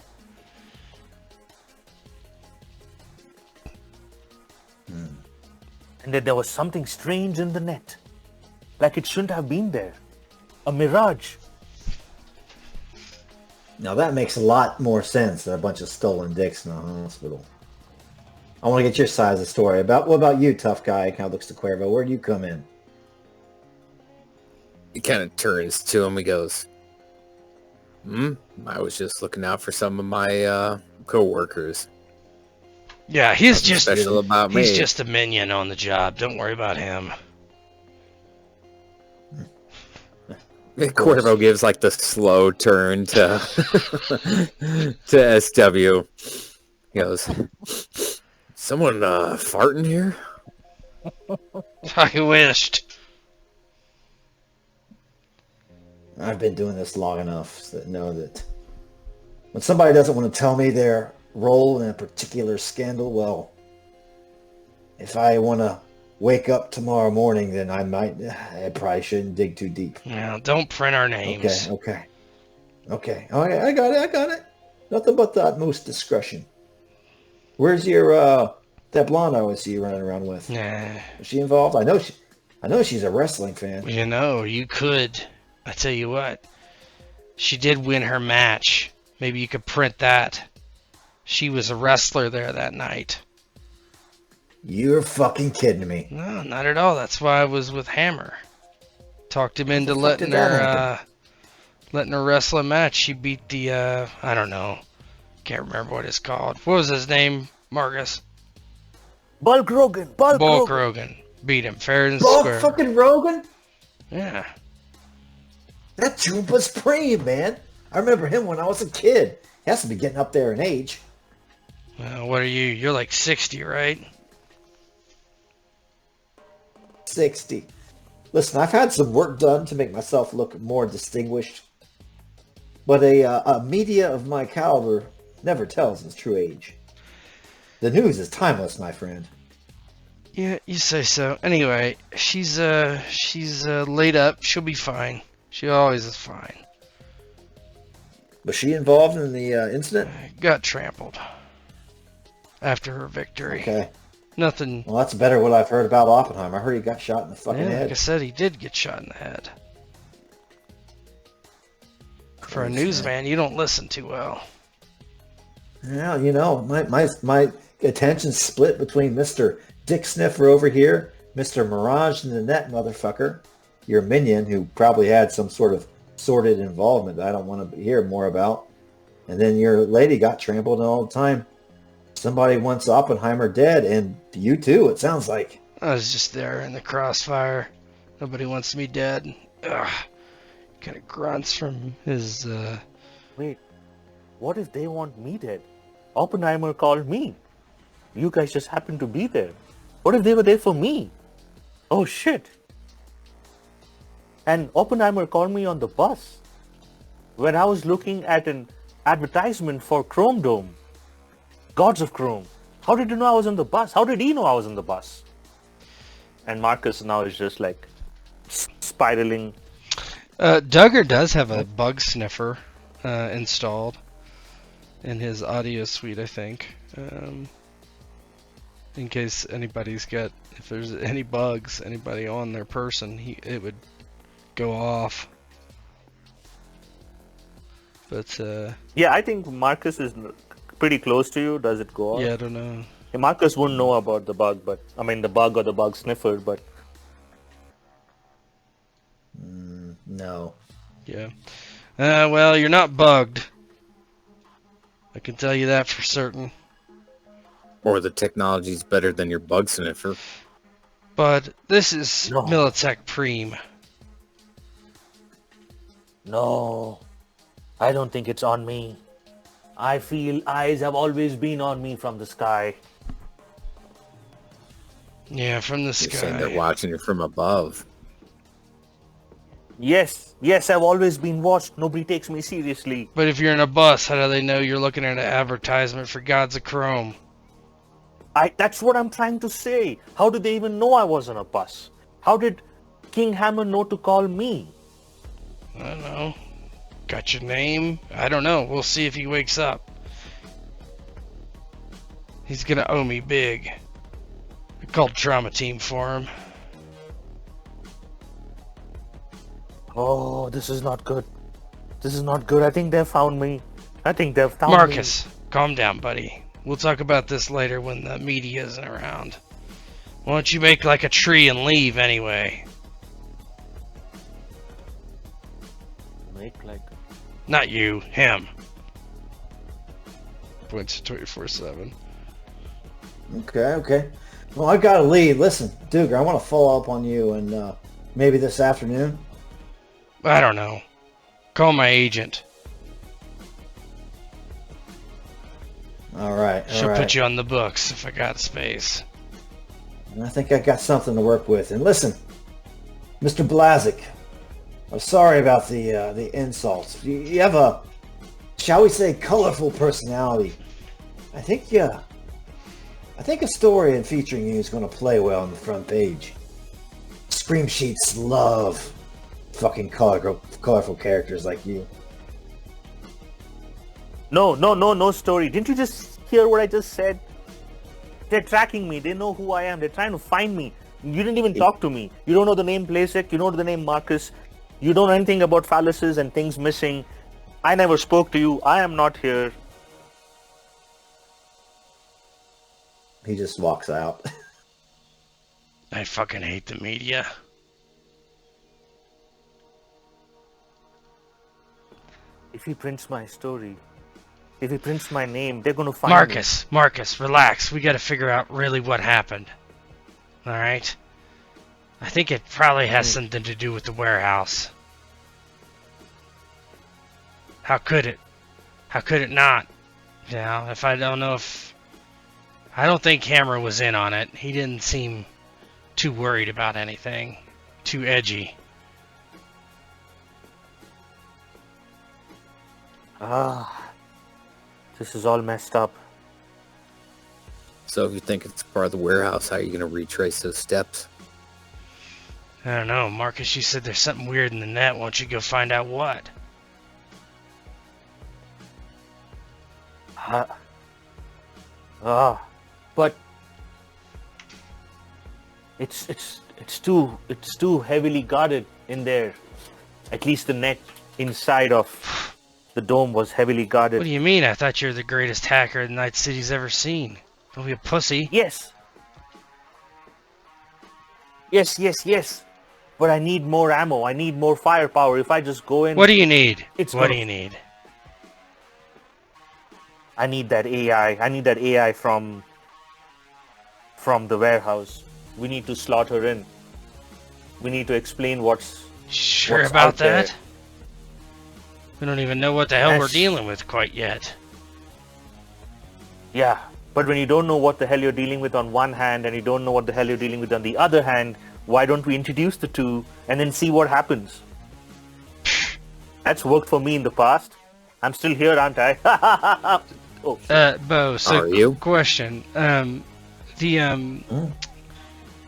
D: And that there was something strange in the net. Like it shouldn't have been there. A mirage.
B: Now that makes a lot more sense than a bunch of stolen dicks in a hospital. I want to get your side of the story. What about you, tough guy? Kind of looks to Cuervo. Where do you come in?
C: He kind of turns to him. He goes, I was just looking out for some of my co-workers.
A: Yeah, he's
C: Nothing special about me.
A: just a minion on the job. Don't worry about him.
C: Cuervo gives like the slow turn to to SW. He goes, "Someone farting here?"
A: I wished.
B: I've been doing this long enough to know that when somebody doesn't want to tell me their role in a particular scandal, well, if I want to wake up tomorrow morning, then I probably shouldn't dig too deep.
A: Now, don't print our names.
B: Okay. I got it. Nothing but the utmost discretion. Where's your, that blonde I always see you running around with?
A: Nah.
B: Is she involved? I know she's a wrestling fan.
A: You know, you could. I tell you what. She did win her match. Maybe you could print that. She was a wrestler there that night.
B: You're fucking kidding me.
A: No, not at all. That's why I was with Hammer. Talked him into
B: What the fuck did that
A: letting her wrestle a match. She beat the, I don't know. Can't remember what it's called. What was his name, Marcus?
D: Bulk Rogan.
A: Bulk Rogan. Beat him fair and
B: Bulk
A: square.
B: fucking Rogan?
A: Yeah.
B: That tube was pre, man. I remember him when I was a kid. He has to be getting up there in age.
A: Well, what are you? You're like 60, right?
B: 60. Listen, I've had some work done to make myself look more distinguished. But a media of my caliber never tells his true age. The news is timeless, my friend.
A: Yeah, you say so. Anyway, she's laid up. She'll be fine. She always is fine.
B: Was she involved in the incident?
A: Got trampled after her victory.
B: Okay.
A: Nothing.
B: Well, that's better what I've heard about Oppenheimer. I heard he got shot in the fucking
A: Yeah,
B: head.
A: like I said, he did get shot in the head. For a
B: Christ,
A: newsman, you don't listen too well.
B: Yeah, you know, my attention's split between Mr. Dick Sniffer over here, Mr. Mirage in the net motherfucker, your minion who probably had some sort of sordid involvement that I don't want to hear more about, and then your lady got trampled all the time. Somebody wants Oppenheimer dead, and you too, it sounds like.
A: I was just there in the crossfire. Nobody wants me dead. Ugh. Kind of grunts from his,
D: Wait, what if they want me dead? Oppenheimer called me. You guys just happened to be there. What if they were there for me? Oh shit. And Oppenheimer called me on the bus when I was looking at an advertisement for Chrome Dome. Gods of Chrome. How did you know I was on the bus? How did he know I was on the bus? And Marcus now is just like spiraling.
A: Duggar does have a bug sniffer installed in his audio suite, I think. In case anybody's got, if there's any bugs, anybody on their person, it would go off. But
D: Yeah, I think Marcus is pretty close to you. Does it go off?
A: yeah, I don't know.
D: Yeah, Marcus wouldn't know about the bug, but I mean the bug or the bug sniffer, but
B: No.
A: Yeah. Well, you're not bugged. I can tell you that for certain.
C: Or the technology's better than your bug sniffer.
A: But this is
D: No.
A: Militech Preem.
D: no, I don't think it's on me. I feel eyes have always been on me from the sky.
A: Yeah, from the
C: You're saying they're
A: sky.
C: watching you from above.
D: Yes, I've always been watched. Nobody takes me seriously.
A: But if you're in a bus, how do they know you're looking at an advertisement for Gods of Chrome?
D: That's what I'm trying to say. How did they even know I was on a bus? How did King Hammer know to call me?
A: I don't know. Got your name? I don't know. We'll see if he wakes up. He's gonna owe me big. I called Trauma Team for him.
D: Oh, this is not good. This is not good. I think they've found me.
A: Marcus, calm down, buddy. We'll talk about this later when the media isn't around. Why don't you make like a tree and leave anyway?
D: Make like...
A: Not you, him. Points to 24/7.
B: Okay. Well, I gotta leave. Listen, Duger, I want to follow up on you, and maybe this afternoon.
A: I don't know. Call my agent.
B: All right.
A: She'll put you on the books if I got space.
B: I think I got something to work with. And listen, Mr. Blazik, I'm sorry about the insults. You have a, shall we say, colorful personality. I think a story featuring you is going to play well on the front page. Scream sheets love fucking colorful characters like you.
D: No story. Didn't you just hear what I just said? They're tracking me. They know who I am. They're trying to find me. You didn't even talk to me. You don't know the name Blasek. You know the name Marcus. You don't know anything about phalluses and things missing. I never spoke to you. I am not here.
B: He just walks out.
A: I fucking hate the media.
D: If he prints my story, if he prints my name, they're gonna find me.
A: Marcus, relax. We gotta figure out really what happened. Alright? I think it probably has something to do with the warehouse. How could it? How could it not? You know, if I don't know if... I don't think Hammer was in on it. He didn't seem too worried about anything. Too edgy.
D: This is all messed up.
C: So if you think it's part of the warehouse, how are you going to retrace those steps?
A: I don't know, Marcus, you said there's something weird in the net. Why don't you go find out what?
D: But it's too heavily guarded in there. At least the net inside of the dome was heavily guarded.
A: What do you mean? I thought you were the greatest hacker Night City's ever seen. Don't be a pussy.
D: Yes. But I need more ammo. I need more firepower. If I just go in...
A: What do you need?
D: What
A: do you need?
D: I need that AI. I need that AI from the warehouse. We need to slot her in. We need to explain what's
A: About
D: out there.
A: that? We don't even know what the hell we're dealing with quite yet.
D: Yeah, but when you don't know what the hell you're dealing with on one hand and you don't know what the hell you're dealing with on the other hand, why don't we introduce the two and then see what happens? That's worked for me in the past. I'm still here, aren't I? Oh,
A: Bo, so
C: Are you?
A: question.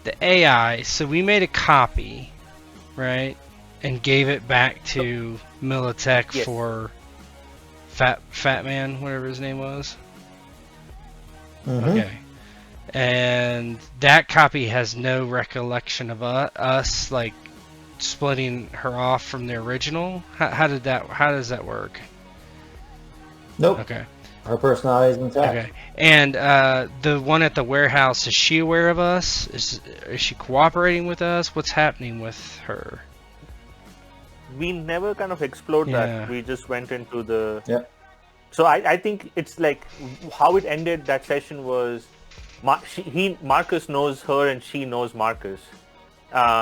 A: The AI, so we made a copy, right? And gave it back to Militech
D: Yes.
A: for Fat Man, whatever his name was.
B: Mm-hmm.
A: Okay. And that copy has no recollection of us, like, splitting her off from the original? How does that work?
B: Nope.
A: Okay.
B: Her personality is intact.
A: Okay. And the one at the warehouse, is she aware of us? Is she cooperating with us? What's happening with her?
D: we never kind of explored
A: Yeah.
D: that. We just went into the...
B: Yep.
D: So I think it's like how it ended that session was Marcus knows her and she knows Marcus.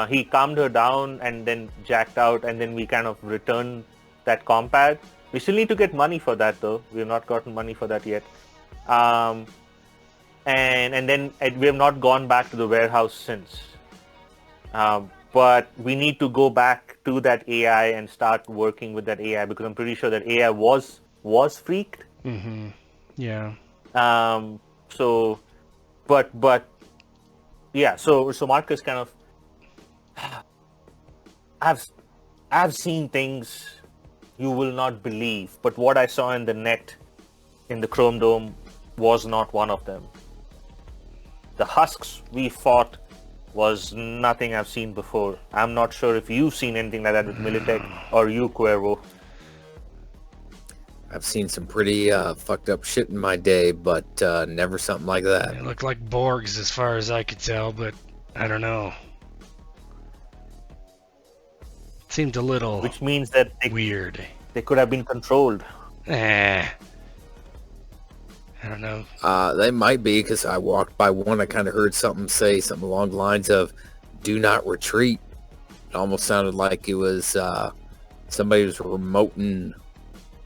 D: He calmed her down and then jacked out, and then we kind of returned that compad. We still need to get money for that though. We have not gotten money for that yet. And then we have not gone back to the warehouse since. But we need to go back to that AI and start working with that AI, because I'm pretty sure that AI was freaked.
A: Mm-hmm. Yeah.
D: So Marcus kind of, I've seen things you will not believe, but what I saw in the net in the Chrome Dome was not one of them. The husks we fought was nothing I've seen before. I'm not sure if you've seen anything like that with Militech or you, Cuervo.
C: I've seen some pretty fucked up shit in my day, but never something like that.
A: They look like Borgs as far as I could tell, but I don't know. Seemed a little
D: Which means that
A: weird.
D: they could have been controlled.
A: I don't know.
C: They might be, because I walked by one, I kind of heard something say something along the lines of, "Do not retreat." It almost sounded like it was somebody was remoting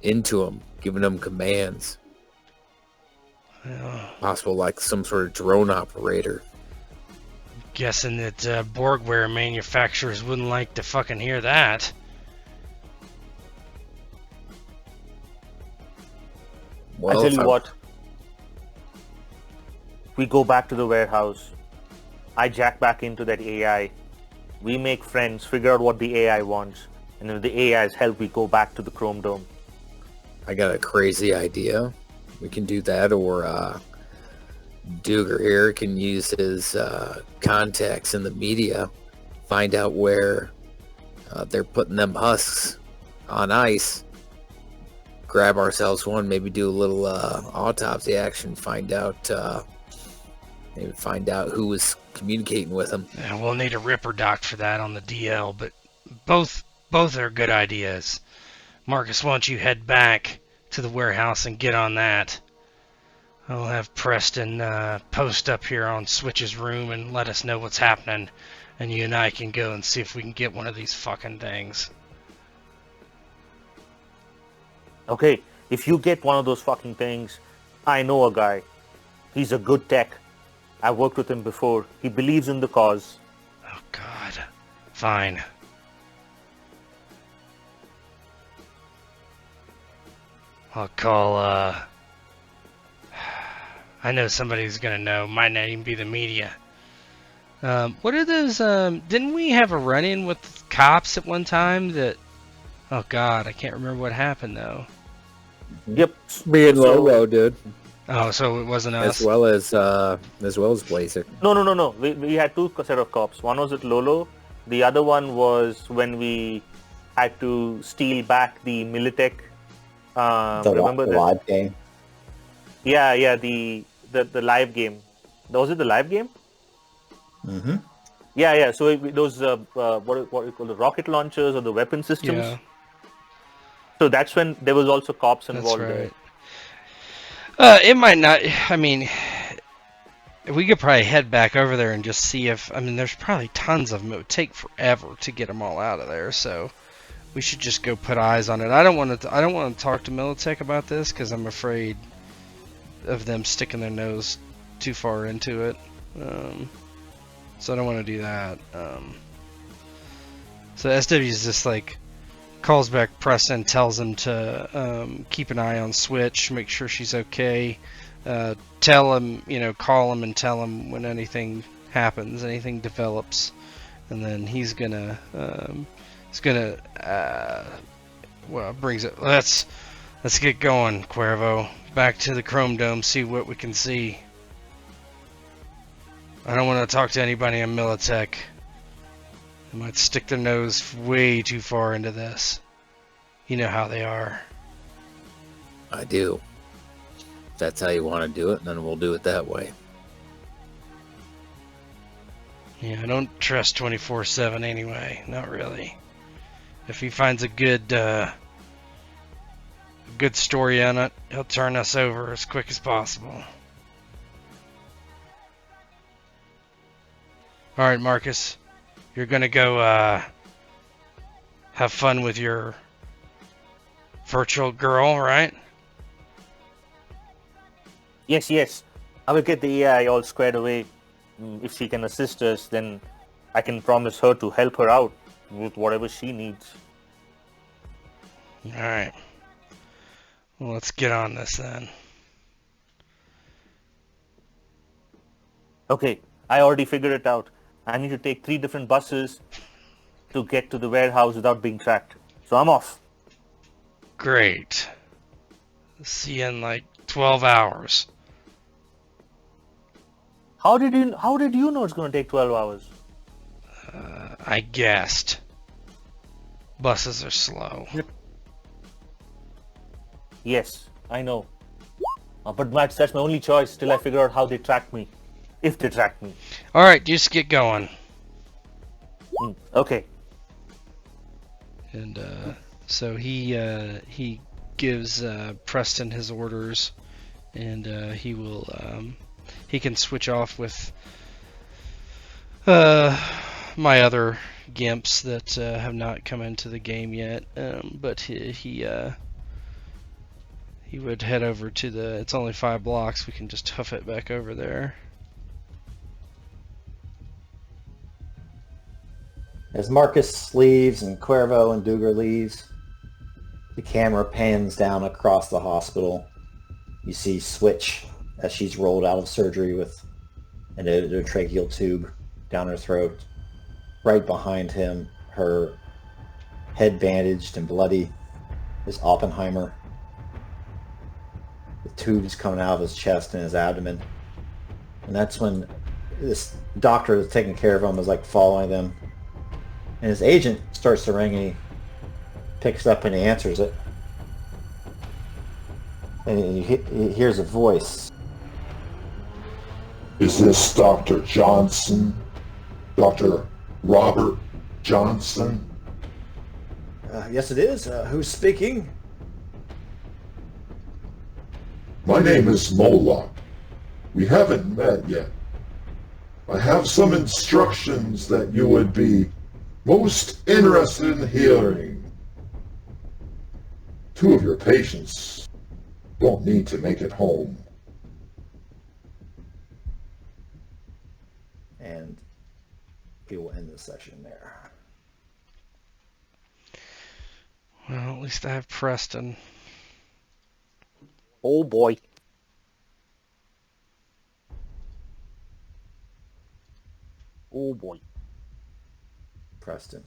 C: into them, giving them commands.
A: Well,
C: Possible like some sort of drone operator.
A: guessing that Borgware manufacturers wouldn't like to fucking hear that.
C: Well,
D: I tell
C: if
D: you
C: I-
D: what. We go back to the warehouse. I jack back into that AI. We make friends, figure out what the AI wants. And with the AI's help, we go back to the Chrome Dome.
C: I got a crazy idea. We can do that, or Duger here can use his contacts in the media, find out where they're putting them husks on ice, grab ourselves one, maybe do a little autopsy action, maybe find out who was communicating with them.
A: Yeah, we'll need a Ripper doc for that on the DL, but both are good ideas. Marcus, why don't you head back to the warehouse and get on that? I'll have Preston post up here on Switch's room and let us know what's happening, and you and I can go and see if we can get one of these fucking things.
D: Okay, if you get one of those fucking things, I know a guy. He's a good tech. I've worked with him before. He believes in the cause.
A: Oh, God. Fine. I'll call, I know somebody who's gonna know. Might not even be the media. What are those, didn't we have a run-in with cops at one time that... Oh, God, I can't remember what happened, though.
D: Yep.
C: Me and
D: So-
C: Lolo, dude,
A: Oh, so it wasn't us?
C: as well as Blazer.
D: No. We had two set of cops. One was at Lolo. The other one was when we had to steal back the Militech. Remember
B: the
D: that?
B: live game.
D: Yeah, the live game. Was it the live game?
B: Mm-hmm.
D: Yeah. So those what you call the rocket launchers or the weapon systems.
A: Yeah,
D: So that's when there was also cops
A: that's
D: involved
A: right.
D: there.
A: It might not... I mean... We could probably head back over there and just see if... I mean, there's probably tons of them. It would take forever to get them all out of there, so... We should just go put eyes on it. I don't want to talk to Militech about this, because I'm afraid of them sticking their nose too far into it. So I don't want to do that. So SW is just like... calls back Preston, tells him to keep an eye on Switch, make sure she's okay. Tell him, call him and tell him when anything happens, anything develops, and then he's gonna brings it. Let's get going, Cuervo. Back to the Chrome Dome, see what we can see. I don't want to talk to anybody in Militech. They might stick their nose way too far into this. You know how they are.
C: I do. If that's how you want to do it, then we'll do it that way.
A: Yeah, I don't trust 24/7 anyway. Not really. If he finds a good story on it, he'll turn us over as quick as possible. All right, Marcus. You're gonna go have fun with your virtual girl, right?
D: Yes. I will get the AI all squared away. If she can assist us, then I can promise her to help her out with whatever she needs.
A: Alright. Well, let's get on this then.
D: Okay, I already figured it out. I need to take 3 different buses to get to the warehouse without being tracked. So I'm off.
A: Great. See you in like 12 hours.
D: How did you know it's going to take 12 hours?
A: I guessed. Buses are slow.
D: Yes, I know. But Matt, that's my only choice till I figure out how they track me. If they track me.
A: Alright, just get going.
D: Okay.
A: And so he gives Preston his orders, and he will he can switch off with my other gimps that have not come into the game yet. But he would head over to the... It's only 5 blocks. We can just hoof it back over there.
B: As Marcus leaves and Cuervo and Duger leaves, the camera pans down across the hospital You see Switch as she's rolled out of surgery with an endotracheal tube down her throat. Right behind him, her head bandaged and bloody, is Oppenheimer. The tubes coming out of his chest and his abdomen. And that's when this doctor that's taking care of him is like following them. And his agent starts to ring and he picks up and he answers it. And he hears a voice.
E: Is this Dr. Johnson? Dr. Robert Johnson?
B: Yes, it is. Who's speaking?
E: My name is Moloch. We haven't met yet. I have some instructions that you would be most interested in hearing. 2 of your patients won't need to make it home.
B: And he will end the session there.
A: Well, at least I have Preston.
D: Oh boy. Oh boy.
B: Preston.